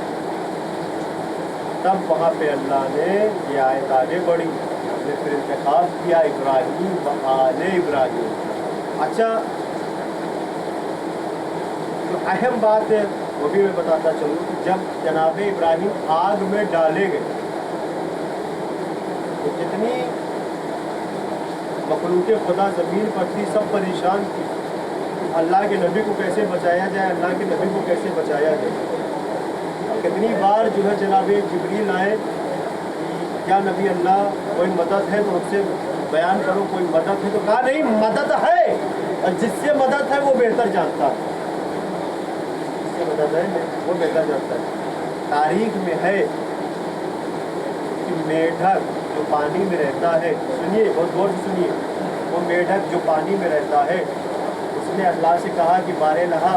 तब वहाँ पे अल्लाह ने ये आयत आगे बढ़ी, हमने फिर इंतखाब किया इब्राहीम व आले इब्राहीम। अच्छा, तो अहम बात है वो भी मैं बताता चलूँ कि जब जनाब इब्राहीम आग में डाले गए तो जितनी मखलूक खुदा ज़मीन पर थी सब परेशान थी, अल्लाह के नबी को कैसे बचाया जाए, अल्लाह के नबी को कैसे बचाया जाए। कितनी बार जो है जनाब जिब्रील आए कि क्या नबी अल्लाह कोई मदद है तो उससे बयान करो, कोई मदद है तो कहा नहीं, मदद है और जिससे मदद है वो बेहतर जानता है, जिससे मदद है वो बेहतर जानता है। तारीख में है कि मेढक जो पानी में रहता है, सुनिए बहुत गौर से सुनिए, वो मेढक जो पानी में रहता है उसने अल्लाह से कहा कि बारे लहा,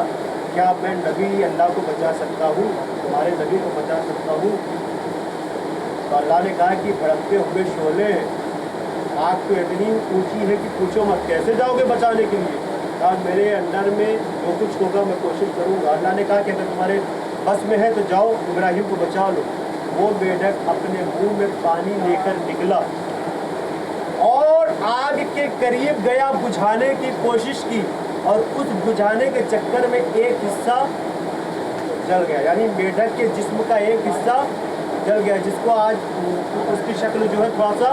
क्या मैं नबी अल्लाह को बचा सकता हूँ, तुम्हारे नबी को बचा सकता हूँ। तो अल्लाह ने कहा कि भड़कते हुए शोले, आग तो इतनी ऊंची है कि पूछो मत, कैसे जाओगे बचाने के लिए। कहा मेरे अंदर में जो कुछ होगा मैं कोशिश करूँगा। अल्लाह ने कहा कि अगर तुम्हारे बस में है तो जाओ इब्राहीम को बचा लो। वो मेढक अपने मुंह में पानी लेकर निकला और आग के करीब गया, बुझाने की कोशिश की और उस बुझाने के चक्कर में एक हिस्सा जल गया, यानी मेढक के जिस्म का एक हिस्सा जल गया, जिसको आज उसकी शक्ल जो है थोड़ा सा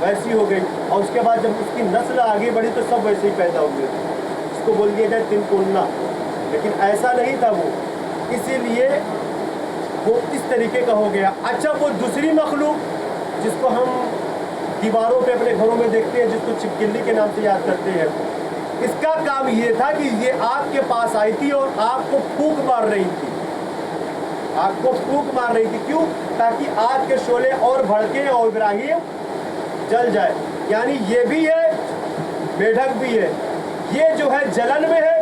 वैसी हो गई। और उसके बाद जब उसकी नस्ल आगे बढ़ी तो सब वैसे ही पैदा हुए, इसको बोल दिया जाए तिनकुन्ना, लेकिन ऐसा नहीं था वो, इसीलिए वो इस तरीके का हो गया। अच्छा, वो दूसरी मखलूक जिसको हम दीवारों पे अपने घरों में देखते हैं, जिसको छिपकली के नाम से याद करते हैं, इसका काम ये था कि ये आग के पास आई थी और आग को फूंक मार रही थी, आग को फूंक मार रही थी। क्यों? ताकि आग के शोले और भड़के और इब्राहीम जल जाए। यानी ये भी है, मेढक भी है, ये जो है जलन में है,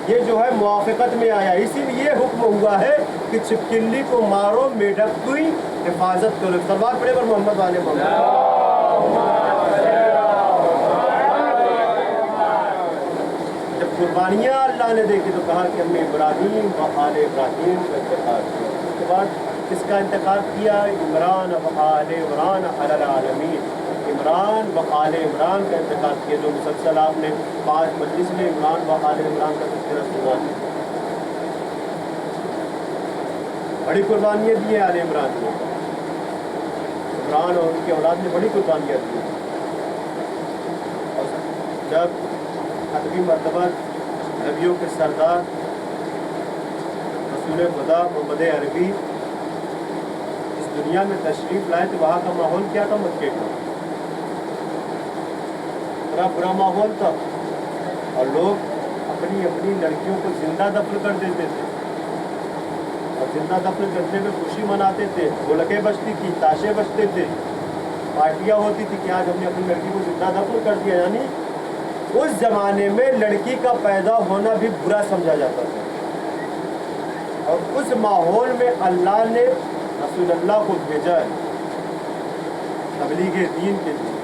ये जो है मुआफ़क़त में आया। इसीलिए हुक्म हुआ है कि छिपकली को मारो, मेढक की हिफाजत करो। सलवात पढ़े पर मोहम्मद वाले मोहम्मद। जब कुर्बानियाँ अल्लाह ने देखी तो कहा कि हमने इब्राहीम व आले इब्राहीम का इंतखाब किया। उसके बाद किसका इंतखाब किया? इमरान व आले इमरान अलल आलमीन, इमरान व आले इमरान का इंतखाब किया, जो मुसलसल आपने 5 मजलिस में इमरान व आले इमरान का तज़किरा सुना है। बड़ी कुर्बानियाँ दी हैं आले इमरान ने, इमरान और उनकी औलाद ने बड़ी कुर्बानियाँ दी। और जब अदबी मर्तबा नबियों के सरदार रसूल खुदा मोहम्मद अरबी इस दुनिया में तशरीफ़ लाए तो वहाँ का माहौल क्या था? मक्के का बड़ा बुरा माहौल था और लोग अपनी अपनी लड़कियों को जिंदा दफन कर देते थे और जिंदा दफन करने में खुशी मनाते थे, ढोलकें बजती थी, ताशे बजते थे, पार्टियाँ होती थी कि आज हमने अपनी लड़की को जिंदा दफन कर दिया। यानी उस ज़माने में लड़की का पैदा होना भी बुरा समझा जाता था और उस माहौल में अल्लाह ने रसूलुल्लाह को भेजा है तबलीग दीन के लिए।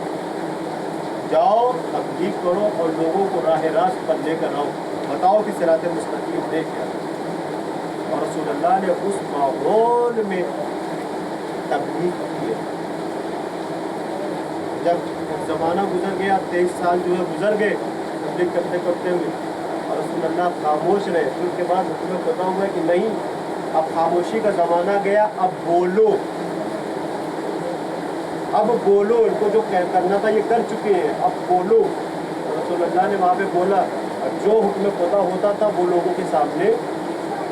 जाओ तबलीग करो और लोगों को राह रास्त पर लेकर आओ, बताओ कि सिरात मुस्तकीम है क्या। और रसूलुल्लाह ने उस माहौल में तबलीग की है। जब ज़माना गुजर गया, 23 साल जो है गुजर गए तबलीग करते करते हुए और रसूलुल्लाह खामोश रहे, फिर उसके बाद हुक्म पता हुआ कि नहीं, अब खामोशी का ज़माना गया, अब बोलो, अब बोलो, इनको जो करना था ये कर चुके हैं, अब बोलो। और रसूलुल्लाह ने वहाँ पे बोला और जो हुक्म पता होता था वो लोगों के सामने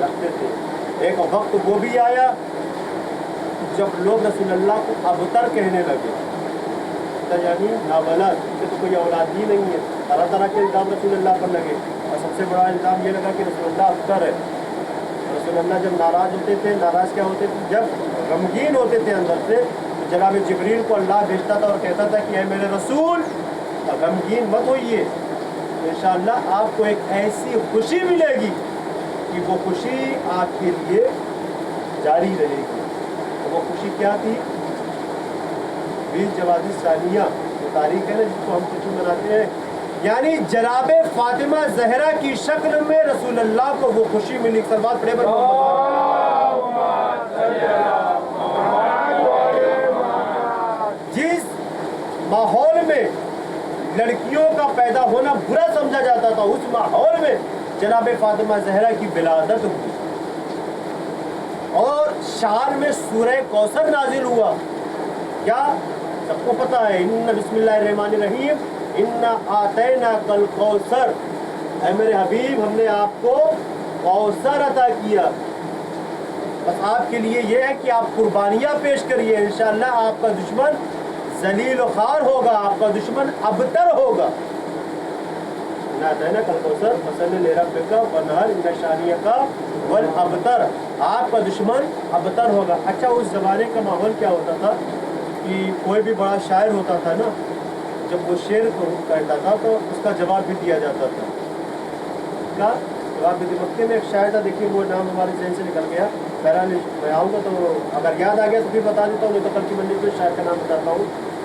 रखते थे। एक वक्त वो भी आया जब लोग रसूलुल्लाह को अबतर कहने लगे, यानी नाबलद, इससे तो कोई औलाद ही नहीं है। तरह तरह के इल्ज़ाम रसूलुल्लाह पर लगे और सबसे बड़ा इल्ज़ाम ये लगा कि रसूलुल्लाह अबतर है। रसूलुल्लाह जब नाराज़ होते थे, नाराज़ क्या होते थे, जब गमगीन होते थे अंदर से, तो जनाब जिब्रील को अल्लाह भेजता था और कहता था कि ऐ मेरे रसूल, गमगीन मत होइए, तो इंशाअल्लाह आपको एक ऐसी खुशी मिलेगी कि वो खुशी आपके लिए जारी रहेगी। तो वो खुशी क्या थी? 20 जवादी सानिया जो तारीख है ना, जिसको हम खुशी मनाते हैं, यानी जनाब फातिमा जहरा की शक्ल में रसूलुल्लाह को वो खुशी मिली। सलवात पढ़े पर जिस माहौल में लड़कियों का पैदा होना बुरा समझा जाता था, उस माहौल में जनाब फातिमा जहरा की विलादत हुई और शान में सूरह कौसर नाजिल हुआ। क्या सबको पता है? इन्ना बिस्मिल्लाहिर्रहमानिर्रहीम इन्ना आतैना कल कौसर, ऐ मेरे हबीब हमने आपको कौसर अता किया। बस आपके लिए ये है कि आप कुर्बानियाँ पेश करिए, इंशाअल्लाह आपका दुश्मन जलील व खार होगा, आपका दुश्मन अबतर होगा। इन्ना आतैना कल कौसर फसल्लि लिरब्बिका वनहर इन्ना शानियका वल अबतर, आपका दुश्मन अबतर होगा। अच्छा, उस ज़माने का माहौल क्या होता था कि कोई भी बड़ा शायर होता था ना, जब वो शेर को कहता था तो उसका जवाब भी दिया जाता था। क्या जवाब भी? मक्के में एक शायर था, देखिए वो नाम हमारे जहन से निकल गया। बहरहाल मैं आऊँगा तो अगर याद आ गया तो फिर बता देता हूँ, नहीं तो कल की मंजिल में शायर का नाम बताता हूँ।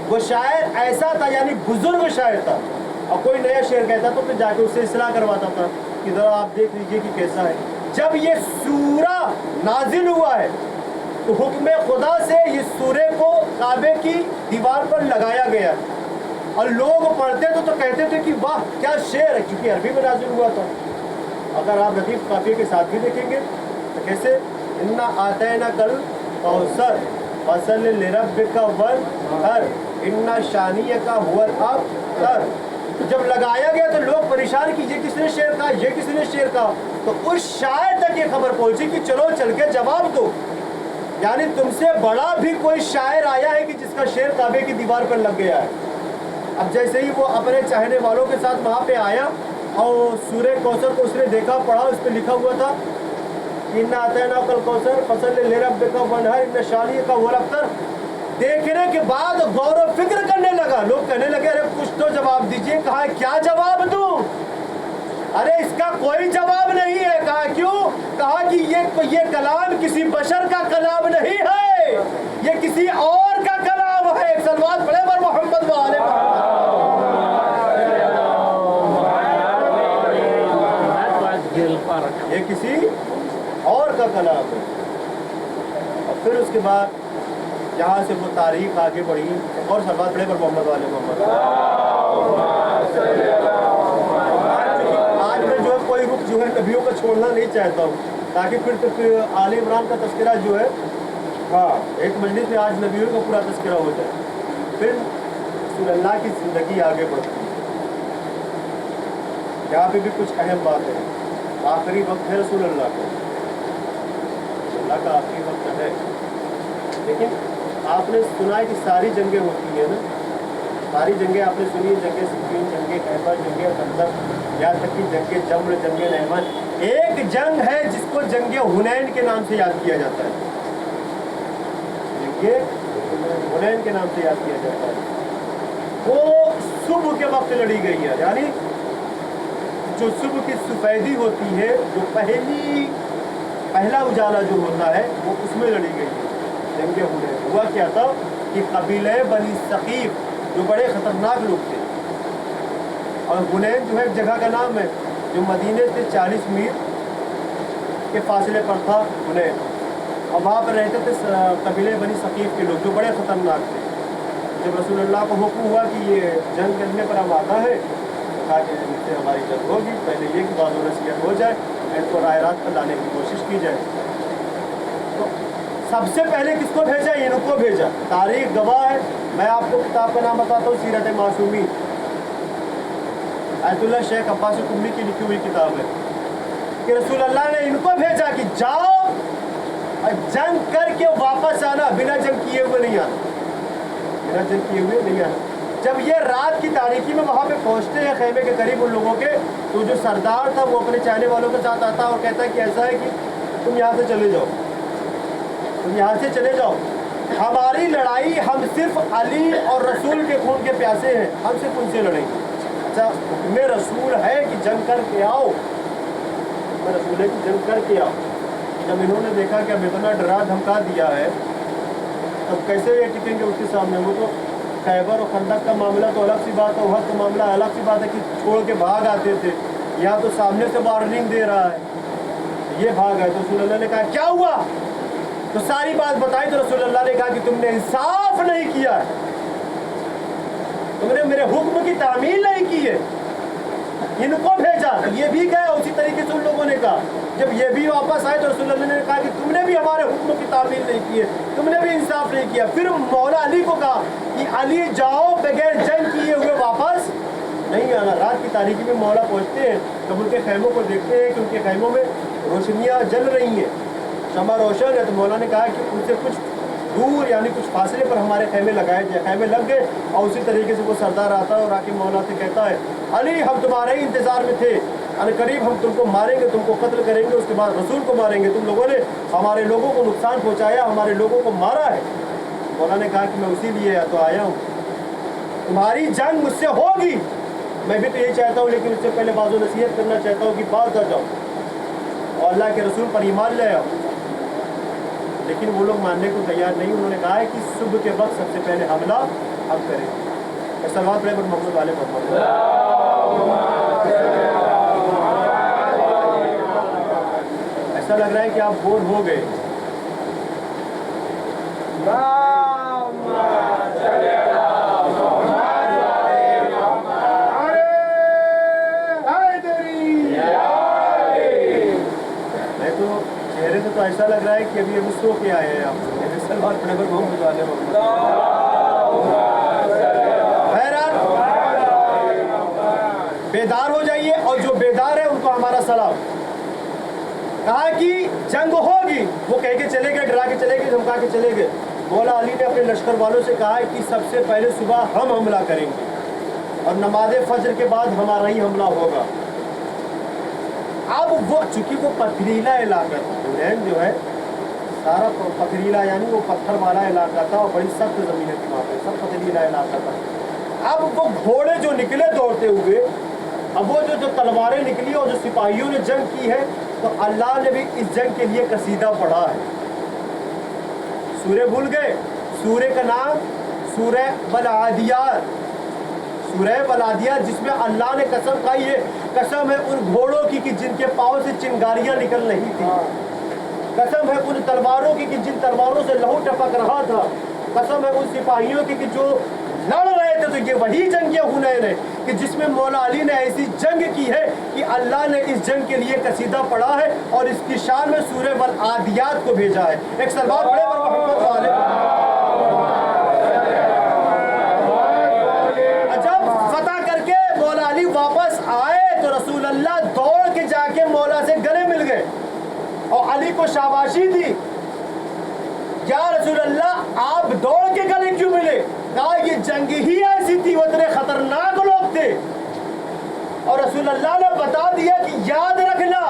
वो शायर ऐसा था, यानी बुजुर्ग शायर था, और कोई नया शेर कहता तो फिर जाके उससे इस्लाह करवाता था कि ज़रा आप देख लीजिए कि कैसा है। जब ये सूरा नाजिल हुआ है तो हुक्म खुदा से इस सूरे को काबे की दीवार पर लगाया गया, और लोग पढ़ते तो कहते थे कि वाह क्या शेर है, क्योंकि अरबी में नाजिल हुआ था। अगर आप लतीफ़ काफ़िए के साथ भी देखेंगे तो कैसे, इन्ना आतैना कल कौसर फसल्लि लिरब्बिका वनहर इन्ना शानियका हुवल अबतर। जब लगाया गया तो लोग परेशान कि ये किसने शेर कहा, ये किसने शेर कहा। तो उस शायर तक ये खबर पहुंची कि चलो चल के जवाब दो, यानी तुमसे बड़ा भी कोई शायर आया है कि जिसका शेर काबे की दीवार पर लग गया है। अब जैसे ही वो अपने चाहने वालों के साथ वहाँ पे आया और सूरे कौसर को उसने देखा, पढ़ा, उस पर लिखा हुआ था इन्ना आतैना कल कौसर फसल्लि लिरब्बिका वनहर इन्ना शानियका हुवल अबतर। देखने के बाद गौर व फिक्र करने लगा। लोग कहने लगे अरे कुछ तो जवाब दीजिए। कहा क्या जवाब दूं? अरे इसका कोई जवाब नहीं है। कहा क्यों? कहा कि ये कलाम किसी बशर का कलाम नहीं है, ये किसी और का कलाम है। सलवात पढ़े पर मोहम्मद वाले ये किसी और का कलाम है। और फिर उसके बाद यहाँ से वो तारीख आगे बढ़ी और सलवात पढ़े पर मोहम्मद वाले मोहम्मद। आज मैं जो है कोई रुख जो है नबियों का छोड़ना नहीं चाहता हूँ, ताकि फिर आले इमरान का तस्करा जो है, हाँ, एक मजलिस में आज नबियों का पूरा तस्करा हो जाए, फिर रसूल अल्लाह की ज़िंदगी आगे बढ़ती है। यहाँ पे भी कुछ अहम बात है। आखिरी वक्त है रसूल अल्लाह का, अल्लाह का आखिरी वक्त है। लेकिन आपने सुना है कि सारी जंगें होती हैं ना, सारी जंगें आपने सुनी है, जंगे सिफ़ीन, जंगे खैबर, जंगे खंदक, यहाँ तक कि जंगे जम्र, जंगे नहमन। एक जंग है जिसको जंगे हुनैन के नाम से याद किया जाता है, जंगे हुनैन के नाम से याद किया जाता है। वो सुबह के वक्त लड़ी गई है, यानी जो सुबह की सफ़ेदी होती है, जो पहला उजाला जो होता है वो उसमें लड़ी गई है जंगे हुनैन। हुआ क्या था कि कबीले बनी सकीफ जो बड़े ख़तरनाक लोग थे, और हुनैन जो है एक जगह का नाम है जो मदीने से 40 मील के फासले पर था हुनैन, और वहाँ पर रहते थे कबीले बनी सकीफ के लोग जो बड़े ख़तरनाक थे। जब रसूलुल्लाह को हुक्म हुआ कि ये जंग करने पर हम आता है, कहा कि इनसे हमारी जंग होगी, पहले ये कि बाज़ नसीहत हो जाए, इनको राय रात पर लाने की कोशिश की जाए। तो सबसे पहले किसको भेजा? इनको भेजा। तारीख गवाह है। मैं आपको किताब का नाम बताता हूँ, सीरत मासूमी, आयतुल्लाह शेख अब्बास कुम्मी की लिखी हुई किताब है कि रसूल अल्लाह ने इनको भेजा कि जाओ और जंग करके वापस आना, बिना जंग किए हुए नहीं आना, बिना जंग किए हुए नहीं आना। जब ये रात की तारीकी में वहाँ पे पहुँचते हैं खेमे के करीब उन लोगों के, तो जो सरदार था वो अपने चाहने वालों के साथ आता और कहता है कि ऐसा है कि तुम यहाँ से चले जाओ, तुम यहाँ से चले जाओ, हमारी लड़ाई, हम सिर्फ अली और रसूल के खून के प्यासे हैं, हम सिर्फ उनसे लड़ेंगे। अच्छा, हुक्म रसूल है कि जंग करके आओ, हुक्म रसूल है कि जंग करके आओ। जब इन्होंने देखा कि अब इतना डरा धमका दिया है तब कैसे ये टिकेंगे उसके सामने। वो तो खैबर और खंदक का मामला तो अलग सी बात है, उहद का मामला अलग सी बात है कि छोड़ के भाग आते थे, यहाँ तो सामने से वार्निंग दे रहा है, ये भाग है। तो रसूल अल्लाह ने कहा क्या हुआ, तो सारी बात बताई। तो रसूल अल्लाह ने कहा कि तुमने इंसाफ नहीं किया है, तुमने मेरे हुक्म की तामील नहीं की है, इनको भेजा। ये भी गया उसी तरीके से उन लोगों ने कहा। जब ये भी वापस आए तो रसूल अल्लाह ने कहा कि तुमने भी हमारे हुक्म की तामील नहीं की है, तुमने भी इंसाफ नहीं किया। फिर मौला अली को कहा कि अली जाओ बगैर जंग किए हुए वापस नहीं आना। रात की तारीकी में मौला पहुंचते हैं तब उनके खैमों को देखते हैं कि उनके खैमों में रोशनियाँ जल रही हैं, शमा रोशन है। तो मौला ने कहा कि उनसे कुछ दूर यानी कुछ फासले पर हमारे खैमे लगाए गए, खैमे लग गए। और उसी तरीके से वो सरदार आता है और आके मौला से कहता है अली हम तुम्हारे ही इंतज़ार में थे, करीब हम तुमको मारेंगे, तुमको कत्ल करेंगे, उसके बाद रसूल को मारेंगे। तुम लोगों ने हमारे लोगों को नुकसान पहुंचाया, हमारे लोगों को मारा है। मौला ने कहा कि मैं उसी लिए तो आया हूँ, तुम्हारी जंग मुझसे होगी, मैं भी तो यही चाहता हूँ, लेकिन उससे पहले बाज़ो नसीहत करना चाहता हूँ कि बात कर जाओ और अल्लाह के रसूल पर ईमान ले आओ। लेकिन वो लोग मानने को तैयार नहीं। उन्होंने कहा है कि सुबह के वक्त सबसे पहले हमला हम करें। सलवात पढ़े पर मोहम्मद वाले मोहम्मद। ऐसा लग रहा है कि आप बोर हो गए। मैं तो चेहरे से तो ऐसा लग रहा है कि अभी अभी सो के आए हैं आप। सलवार पढ़े पर मोहम्मद वाले मोहम्मद। बेदार हो जाइए और जो बेदार है उनको हमारा सलाम। कहा कि जंग होगी, वो कह के चले गए, डरा के चले गए, धमका के चले गए। मौला अली ने अपने लश्कर वालों से कहा कि सबसे पहले सुबह हम हमला करेंगे और नमाज फजर के बाद हमारा ही हमला होगा। अब वो चूंकि वो पथरीला इलाका था, हुनैन जो है सारा पथरीला यानी वो पत्थर वाला इलाका था और बड़ी सख्त ज़मीन थी वहाँ पे, सब पथरीला इलाका था। अब वो घोड़े जो निकले दौड़ते हुए, अब वो जो तलवारें निकली और जो सिपाहियों ने जंग की है, तो अल्लाह ने भी इस जंग के लिए कसीदा पढ़ा है। सूरे भूल गए, सूरे का नाम सूरे बलादियात, सूरह बलादियात, जिसमें अल्लाह ने कसम खाई है, कसम है उन घोड़ों की कि जिनके पाँव से चिंगारियाँ निकल रही थी, कसम है उन तलवारों की कि जिन तलवारों से लहू टपक रहा था, कसम है उन सिपाहियों की कि जो लड़ रहे थे। तो ये वही जंग ये हुनैन है कि जिसमें मौला अली ने ऐसी जंग की है कि अल्लाह ने इस जंग के लिए कसीदा पढ़ा है और इसकी शान में सूरह बलादियात को भेजा है। एक सलवात पढ़े पर मोहम्मद वाले। जब फतह करके मौला अली वापस आए तो रसूल अल्लाह दौड़ के जाके मौला से गले मिल गए और अली को शाबाशी दी। क्या रसूल अल्लाह आप दौड़ के गले क्यों मिले? कहा ये जंग ही ऐसी थी, वो इतने खतरनाक लोग थे। और रसूल अल्लाह ने बता दिया कि याद रखना,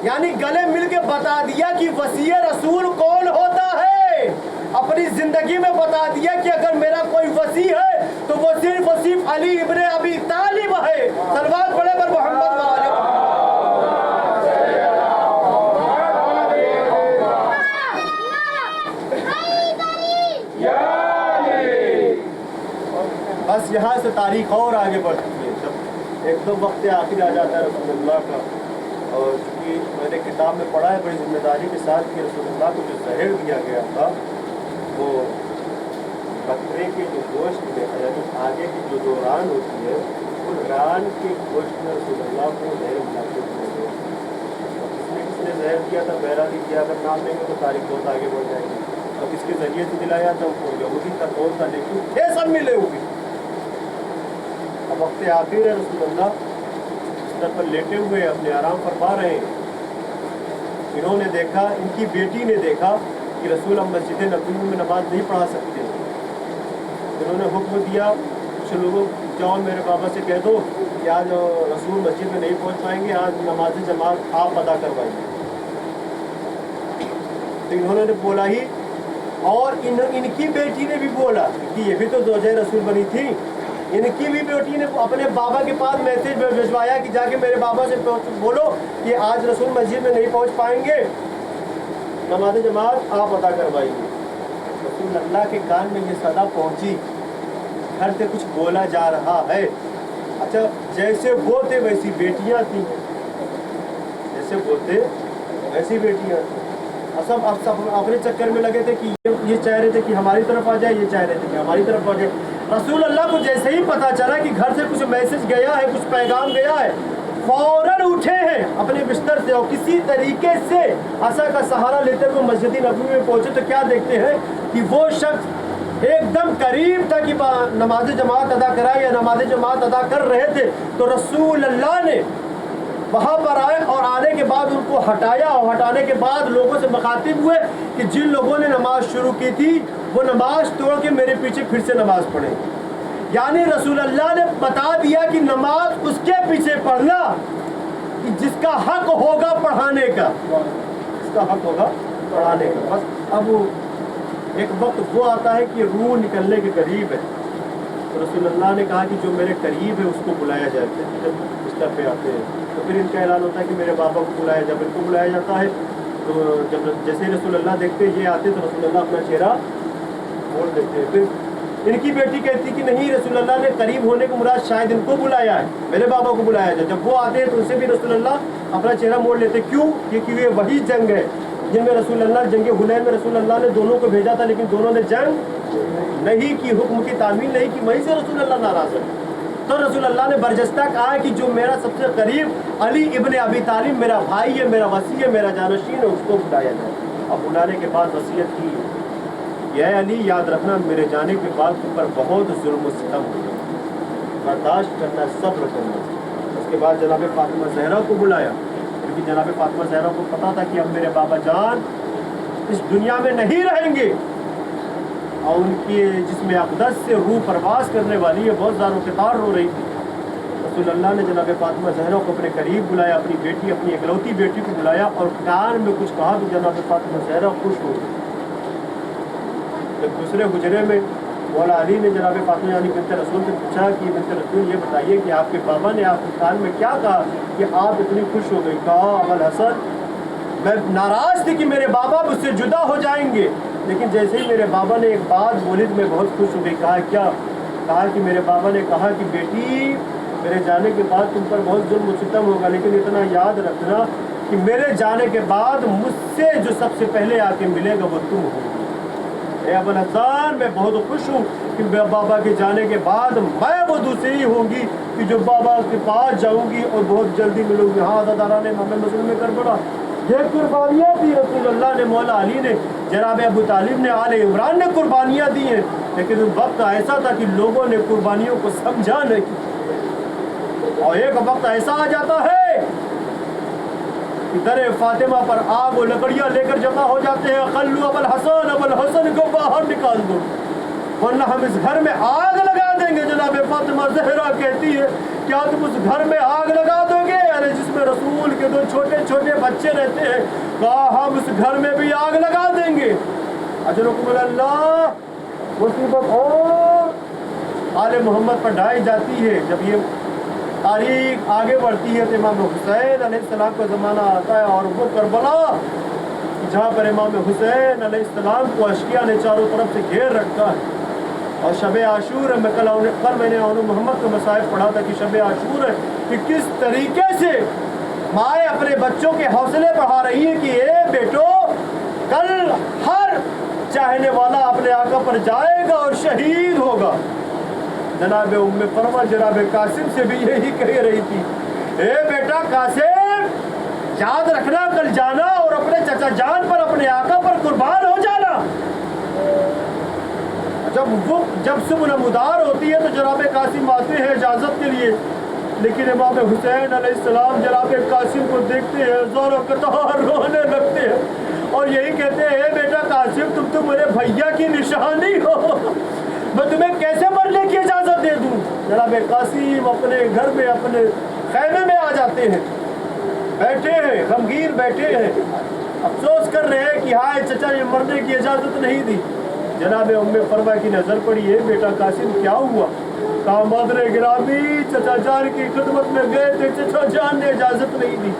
यानी गले मिल के बता दिया कि वसी रसूल कौन होता है। अपनी जिंदगी में बता दिया कि अगर मेरा कोई वसी है तो वो सिर्फ अली इब्ने अबी तालिब है। सलवात पढ़े पर मोहम्मद वाले। बस यहाँ से तारीख और आगे बढ़ती है। जब एक दो वक्त आखिर आ जाता है रसूलुल्लाह का, और चूँकि मैंने किताब में पढ़ा है बड़ी जिम्मेदारी के साथ कि रसूलुल्लाह को जो जहर दिया गया था वो बकरे के जो गोश्त में, यानी आगे की जो दौरान होती है, उन रान के गोश्त में रसूलुल्लाह को जहर मिला के दिया गया। किसने जहर दिया था बहरहाल दिया, अगर नाम लेंगे तो तारीख बहुत आगे बढ़ जाएगी। और किसके ज़रिए से दिलाया था वो यहूदी का कौन था, लेकिन थे सब मिले हुए। अब वक्त आखिर है, रसूलुल्लाह बिस्तर पर लेटे हुए अपने आराम फरमा रहे हैं। इन्होंने देखा, इनकी बेटी ने देखा कि रसूल अब मस्जिद नबवी में नमाज नहीं पढ़ा सकते। इन्होंने हुक्म दिया कुछ लोगों, जाओ मेरे बाबा से कह दो कि आज रसूल मस्जिद में नहीं पहुंच पाएंगे, आज नमाज जमात आप अदा करवाइए। तो इन्होंने बोला ही, और इनकी बेटी ने भी बोला कि ये भी तो ज़ौजे रसूल बनी थी। इनकी भी बेटी ने अपने बाबा के पास मैसेज भिजवाया कि जाके मेरे बाबा से बोलो कि आज रसूल मस्जिद में नहीं पहुंच पाएंगे। नमाज जमात आप अदा करवाइए। रसूल अल्लाह के कान में ये सदा पहुंची, घर से कुछ बोला जा रहा है। अच्छा, जैसे वो थे वैसी बेटियां थी, जैसे वो थे वैसी बेटियां थी। अब सब अपने चक्कर में लगे थे कि ये चाह रहे थे कि हमारी तरफ आ जाए, ये चाह रहे थे कि हमारी तरफ आ जाए। रसूल अल्लाह को जैसे ही पता चला कि घर से कुछ मैसेज गया है, कुछ पैगाम गया है, फौरन उठे हैं अपने बिस्तर से और किसी तरीके से असा का सहारा लेते हुए मस्जिद नबवी में पहुंचे। तो क्या देखते हैं कि वो शख्स एकदम करीब था कि नमाज जमात अदा कराए या नमाज जमात अदा कर रहे थे। तो रसूल अल्लाह ने वहाँ पर आए और आने के बाद उनको हटाया और हटाने के बाद लोगों से मुखातिब हुए कि जिन लोगों ने नमाज शुरू की थी वो नमाज तोड़ के मेरे पीछे फिर से नमाज पढ़े। यानी रसूल अल्लाह ने बता दिया कि नमाज उसके पीछे पढ़ना कि जिसका हक होगा पढ़ाने का, जिसका हक होगा पढ़ाने का। बस अब एक वक्त वो आता है कि रूह निकलने के करीब है, तो रसूल अल्लाह ने कहा कि जो मेरे करीब है उसको बुलाया जाए। जब बिस्तर पे आते हैं तो फिर इनका ऐलान होता है कि मेरे बाबा को बुलाया। जब इनको बुलाया जाता है तो जब जैसे ही रसूल अल्लाह देखते ये आते तो रसूल अल्लाह अपना चेहरा मोड़ देते हैं। फिर इनकी बेटी कहती कि नहीं, रसूल अल्लाह ने करीब होने को मुराद शायद इनको बुलाया है, मेरे बाबा को बुलाया जाए। जब वो आते हैं तो उनसे भी रसूल अल्लाह अपना चेहरा मोड़ लेते। क्यों? क्योंकि ये वही जंग है जिनमें रसूल अल्लाह जंग हुनैन में रसूल अल्लाह ने दोनों को भेजा था, लेकिन दोनों ने जंग नहीं की, हुक्म की तामील नहीं की। वहीं से रसूल अल्लाह नाराज है। तो रसूल अल्लाह ने बरजस्ता कहा कि जो मेरा सबसे करीब अली इब्न अबी तालिब मेरा भाई है, मेरा वसी है, मेरा जानशीन है, उसको बुलाया जाए। अब बुलाने के बाद वसीयत की, यह अली याद रखना मेरे जाने के बाद तुम पर बहुत जुल्म सितम होगा, बर्दाश्त करना, सब्र करना। उसके बाद जनाब फातिमा ज़हरा को बुलाया, क्योंकि जनाब फातिमा ज़हरा को पता था कि अब मेरे बाबा जान इस दुनिया में नहीं रहेंगे और उनकी जिसमें अक़दस से रूह परवास करने वाली है, बहुत ज़ारो के तार रो रही थी। रसूल अल्लाह ने जनाब फातिमा ज़हरा को अपने करीब बुलाया, अपनी बेटी, अपनी इकलौती बेटी को बुलाया और कान में कुछ कहा तो जनाब फातिमा ज़हरा खुश हो गई। जब दूसरे हुजरे में मौला अली ने जनाब फातिमा यानी बिन्त रसूल से पूछा कि बिन्त रसूल ये बताइए कि आपके बाबा ने आपके कान में क्या कहा कि आप इतनी खुश हो गई? कहा, अबुल हसन, मैं नाराज़ थी कि मेरे बाबा मुझसे जुदा हो जाएंगे, लेकिन जैसे ही मेरे बाबा ने एक बात बोली तो मैं बहुत खुश हो गई। कहा क्या? कहा कि मेरे बाबा ने कहा कि बेटी मेरे जाने के बाद तुम पर बहुत जुल्म सितम होगा, लेकिन इतना याद रखना कि मेरे जाने के बाद मुझसे जो सबसे पहले आके मिलेगा वो तुम होगी। अबुल हसन, मैं बहुत खुश हूँ कि बाबा के जाने के बाद मैं वो दूसरी होंगी कि जो बाबा के पास जाऊँगी और बहुत जल्दी मिलूँगी। हाँ दादा ने मोहम्मद मसलूम में कर पड़ा, ये कुर्बानियाँ दी रसूल अल्लाह ने, मौला अली ने, जनाब अबू तालिब ने, आले इमरान ने कुर्बानियाँ दी हैं। लेकिन उस वक्त ऐसा था कि लोगों ने कुर्बानियों को समझा नहीं। और एक वक्त ऐसा आ जाता है कि दरे फातिमा पर आग और लकड़ियाँ लेकर जमा हो जाते हैं। खल्लू अबुल हसन को बाहर निकाल दो वरना हम इस घर में आग लगा देंगे। जनाब फातिमा ज़हरा कहती है, क्या तुम उस घर में आग लगा दोगे? अरे जिसमें रसूल के दो छोटे छोटे बच्चे रहते हैं, कहा हम उस घर में भी आग लगा देंगे। अल्लाह मुसीबत और आले मोहम्मद पर ढाई जाती है। जब ये तारीख आगे बढ़ती है तो इमाम हुसैन अलैहिस्सलाम का ज़माना आता है और वो करबला जहाँ पर इमाम हुसैन अलैहिस्सलाम को अशकिया ने चारों तरफ से घेर रखा है। और शब आशूर में कल मैंने मोहम्मद का मसाइब पढ़ा था कि शब आशूर है कि किस तरीके से माएँ अपने बच्चों के हौसले बढ़ा रही है कि ए बेटो, कल हर चाहने वाला अपने आका पर जाएगा और शहीद होगा। जनाब उम्मे फरमा जनाब कासिम से भी यही कह रही थी, ए बेटा कासिम, याद रखना कल जाना और अपने चचा जान पर, अपने आका पर कुर्बान हो जाना। जब सुबह नमदार होती है तो जनाब कासिम आते हैं इजाज़त के लिए, लेकिन इमाम हुसैन अलैहिस्सलाम जनाब कासिम को देखते हैं, ज़ोरों कतार रोने लगते हैं और यही कहते हैं, ए बेटा कासिम, तुम तो मेरे भैया की निशानी हो, मैं तुम्हें कैसे मरने की इजाज़त दे दूँ? जनाब कासिम अपने घर में, अपने खैमे में आ जाते हैं, बैठे हैं, गमगीन बैठे हैं, अफसोस कर रहे हैं कि हाय चचा ये मरने की इजाज़त नहीं दी। जनाब उम्मे फरमा की नज़र पड़ी, है बेटा कासिम क्या हुआ? कहा, मादरे गिरामी चचा जान की खिदमत में गए थे, चचा जान ने इजाज़त नहीं दी।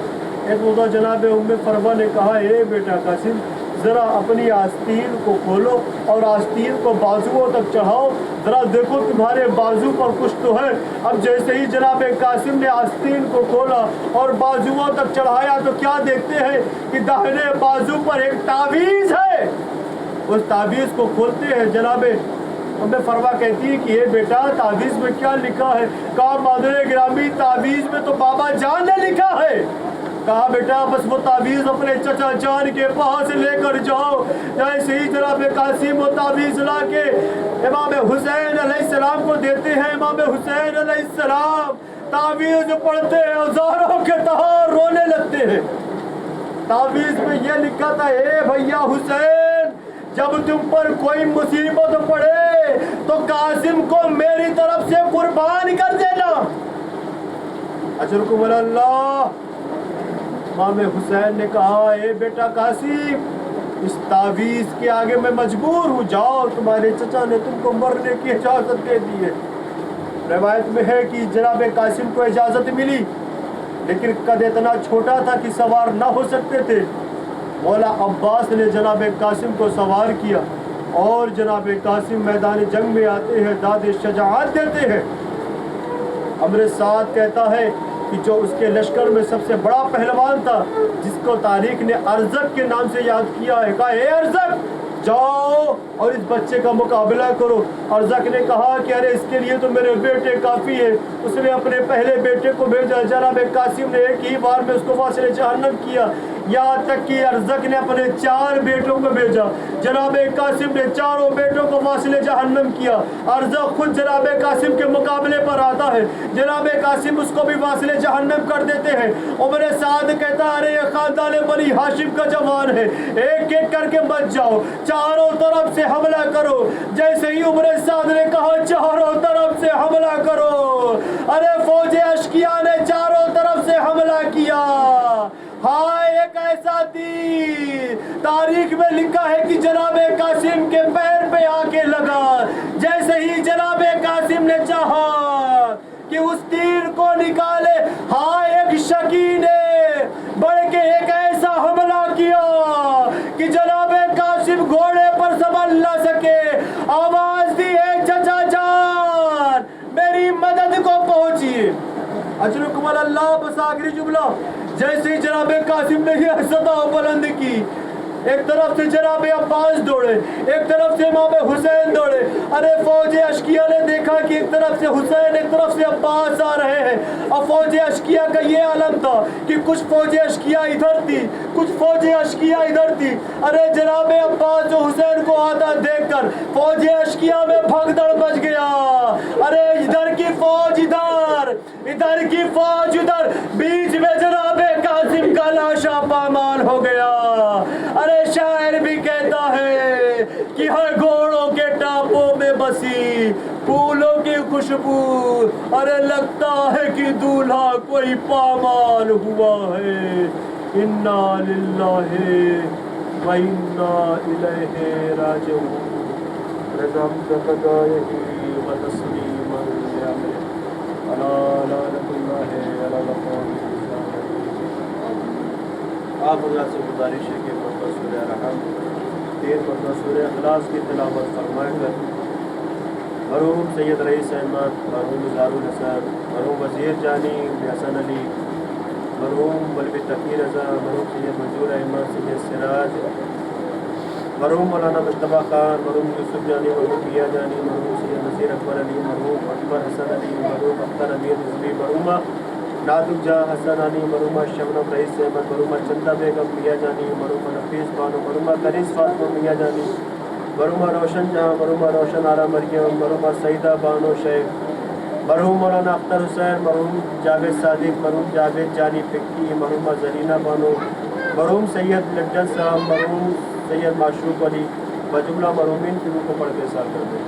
एक जनाब उम्मे फरमा ने कहा, ए बेटा कासिम, ذرا اپنی آستین کو کھولو اور آستین کو بازوؤں تک چڑھاؤ، ذرا دیکھو تمہارے بازو پر کچھ تو ہے۔ اب جیسے ہی جناب قاسم نے آستین کو کھولا اور بازوؤں تک چڑھایا تو کیا دیکھتے ہیں کہ داہنے بازو پر ایک تعویذ ہے۔ اس تعویذ کو کھولتے ہیں، جناب ہمیں فرما کہتی ہے کہ یہ بیٹا تعویذ میں کیا لکھا ہے؟ کہا مادر گرامی تعویذ میں تو بابا جان نے لکھا ہے۔ کہا بیٹا بس وہ تعویذ اپنے چچا جان کے پاس لے کر جاؤ۔ جیسے ہی جناب قاسم وہ تعویذ لا کے امام حسین علیہ السلام کو دیتے ہیں، امام حسین علیہ السلام تعویذ پڑھتے ہیں، ہزاروں کے تہار رونے لگتے ہیں۔ تعویذ میں یہ لکھا تھا، اے بھیا حسین جب تم پر کوئی مصیبت پڑے تو قاسم کو میری طرف سے قربان کر دینا، اجرکم اللہ۔ امام حسین نے کہا اے بیٹا قاسم اس تعویذ کے آگے میں مجبور ہوں، جاؤ تمہارے چچا نے تم کو مرنے کی اجازت دے دی ہے۔ روایت میں ہے کہ جناب قاسم کو اجازت ملی لیکن قد اتنا چھوٹا تھا کہ سوار نہ ہو سکتے تھے۔ مولا عباس نے جناب قاسم کو سوار کیا اور جناب قاسم میدان جنگ میں آتے ہیں، داد شجاعت دیتے ہیں۔ امر سعد کہتا ہے کہ جو اس کے لشکر میں سب سے بڑا پہلوان تھا، جس کو تاریخ نے ارزق کے نام سے یاد کیا ہے، کہا اے ارزق جاؤ اور اس بچے کا مقابلہ کرو۔ ارزق نے کہا کہ ارے اس کے لیے تو میرے بیٹے کافی ہے۔ اس نے اپنے پہلے بیٹے کو بھیجا، جناب قاسم نے ایک ہی بار میں اس کو واصل جہنم کیا، یہاں تک کہ ارزق نے اپنے 4 بیٹوں کو بھیجا، جناب قاسم نے 4 بیٹوں کو واصل جہنم کیا۔ ارزق خود جناب قاسم کے مقابلے پر آتا ہے، جناب قاسم اس کو بھی واصل جہنم کر دیتے ہیں۔ عمر سعد کہتا ہے ارے یہ خاندان بنی ہاشم کا جوان ہے، ایک ایک کر کے بچ جاؤ، چاروں طرف سے حملہ کرو۔ جیسے ہی عمر سعد نے کہا چاروں طرف سے حملہ کرو، ارے فوج اشقیاء نے چاروں طرف سے حملہ کیا۔ ہائے ایک ایسا تیر تاریخ میں لکھا ہے کہ جناب قاسم کے پیر پہ آ کے لگا۔ جیسے ہی جناب قاسم نے چاہا کہ اس تیر کو نکالے، ہائے ایک شکی نے بڑھ کے ایک ایسا حملہ کیا کہ جناب قاسم گھوڑے پر سنبھل نہ سکے، آواز دی اے چچا جان میری مدد کو پہنچیے۔ اجرکم اللہ۔ بس آخری جملہ، جیسے ہی جناب قاسم نے یہ صدا بلند کی، ایک طرف سے جناب عباس دوڑے، ایک طرف سے امام حسین دوڑے۔ ارے فوج اشقیاء نے دیکھا کہ ایک طرف سے حسین ایک طرف سے عباس آ رہے ہیں۔ اب فوج اشقیاء کا یہ عالم تھا کہ کچھ فوج اشقیاء ادھر تھی، کچھ فوج اشقیاء ادھر تھی۔ ارے جناب عباس جو حسین کو آتا دیکھ کر فوج اشقیاء میں بھگدڑ مچ گیا۔ ارے ادھر کی فوج ادھر، ادھر کی فوج ادھر، بیچ میں جناب قاسم کا لاشا پامال ہو گیا۔ ارے شاعر بھی کہتا ہے کہ ہر گھوڑوں کے ٹاپوں میں بسی پھولوں کی خوشبو، ارے لگتا ہے کہ دولہا کوئی پامال ہوا ہے۔ انا للہ و انا الیہ راجعون۔ رضم تقدائہ و تسلیما علی لعنت اللہ علی القوم۔ آپ حضرات سے گزارش ہے کہ مرتبہ سورہ رحم 13 مرتبہ سورہ اخلاص کی تلاوت فرمائے کر مرحوم سید رئیس احمد، مرحوم اظہار الحسن، مرحوم وزیر جانی حسن علی، مرحوم مولوی تقی رضا، مرحوم سید منظور احمد، سید سراج، مرحوم مولانا مشتبہ خان، مرحوم یوسف جانی، مرحوم پیا جانی، مرحوم سید نصیر اکبر علی، مرحوم اکبر حسن علی، مرحوم اختر امیر رضوی، مرحومہ نادر جہاں حسن علی، مرحومہ شبنم رئیس احمد، مرحومہ چندہ بیگم میاں جانی، مرحومہ نفیس بانو، مرحومہ کنیز فاطمہ میاں جانی، مرحومہ روشن جہاں، مرحومہ روشن آرا مریم، مرحومہ سعیدہ بانو شیخ، مرحوم مولانا اختر حسین، مرحوم جاوید صادق، مرحوم جاوید جانی فکی، مرحومہ زرینہ بانو، مرحوم سید لڈن صاحب، مرحوم سید معشوق علی، بجملہ مرحومین کی روح کو پڑھ کے سال کر دیں۔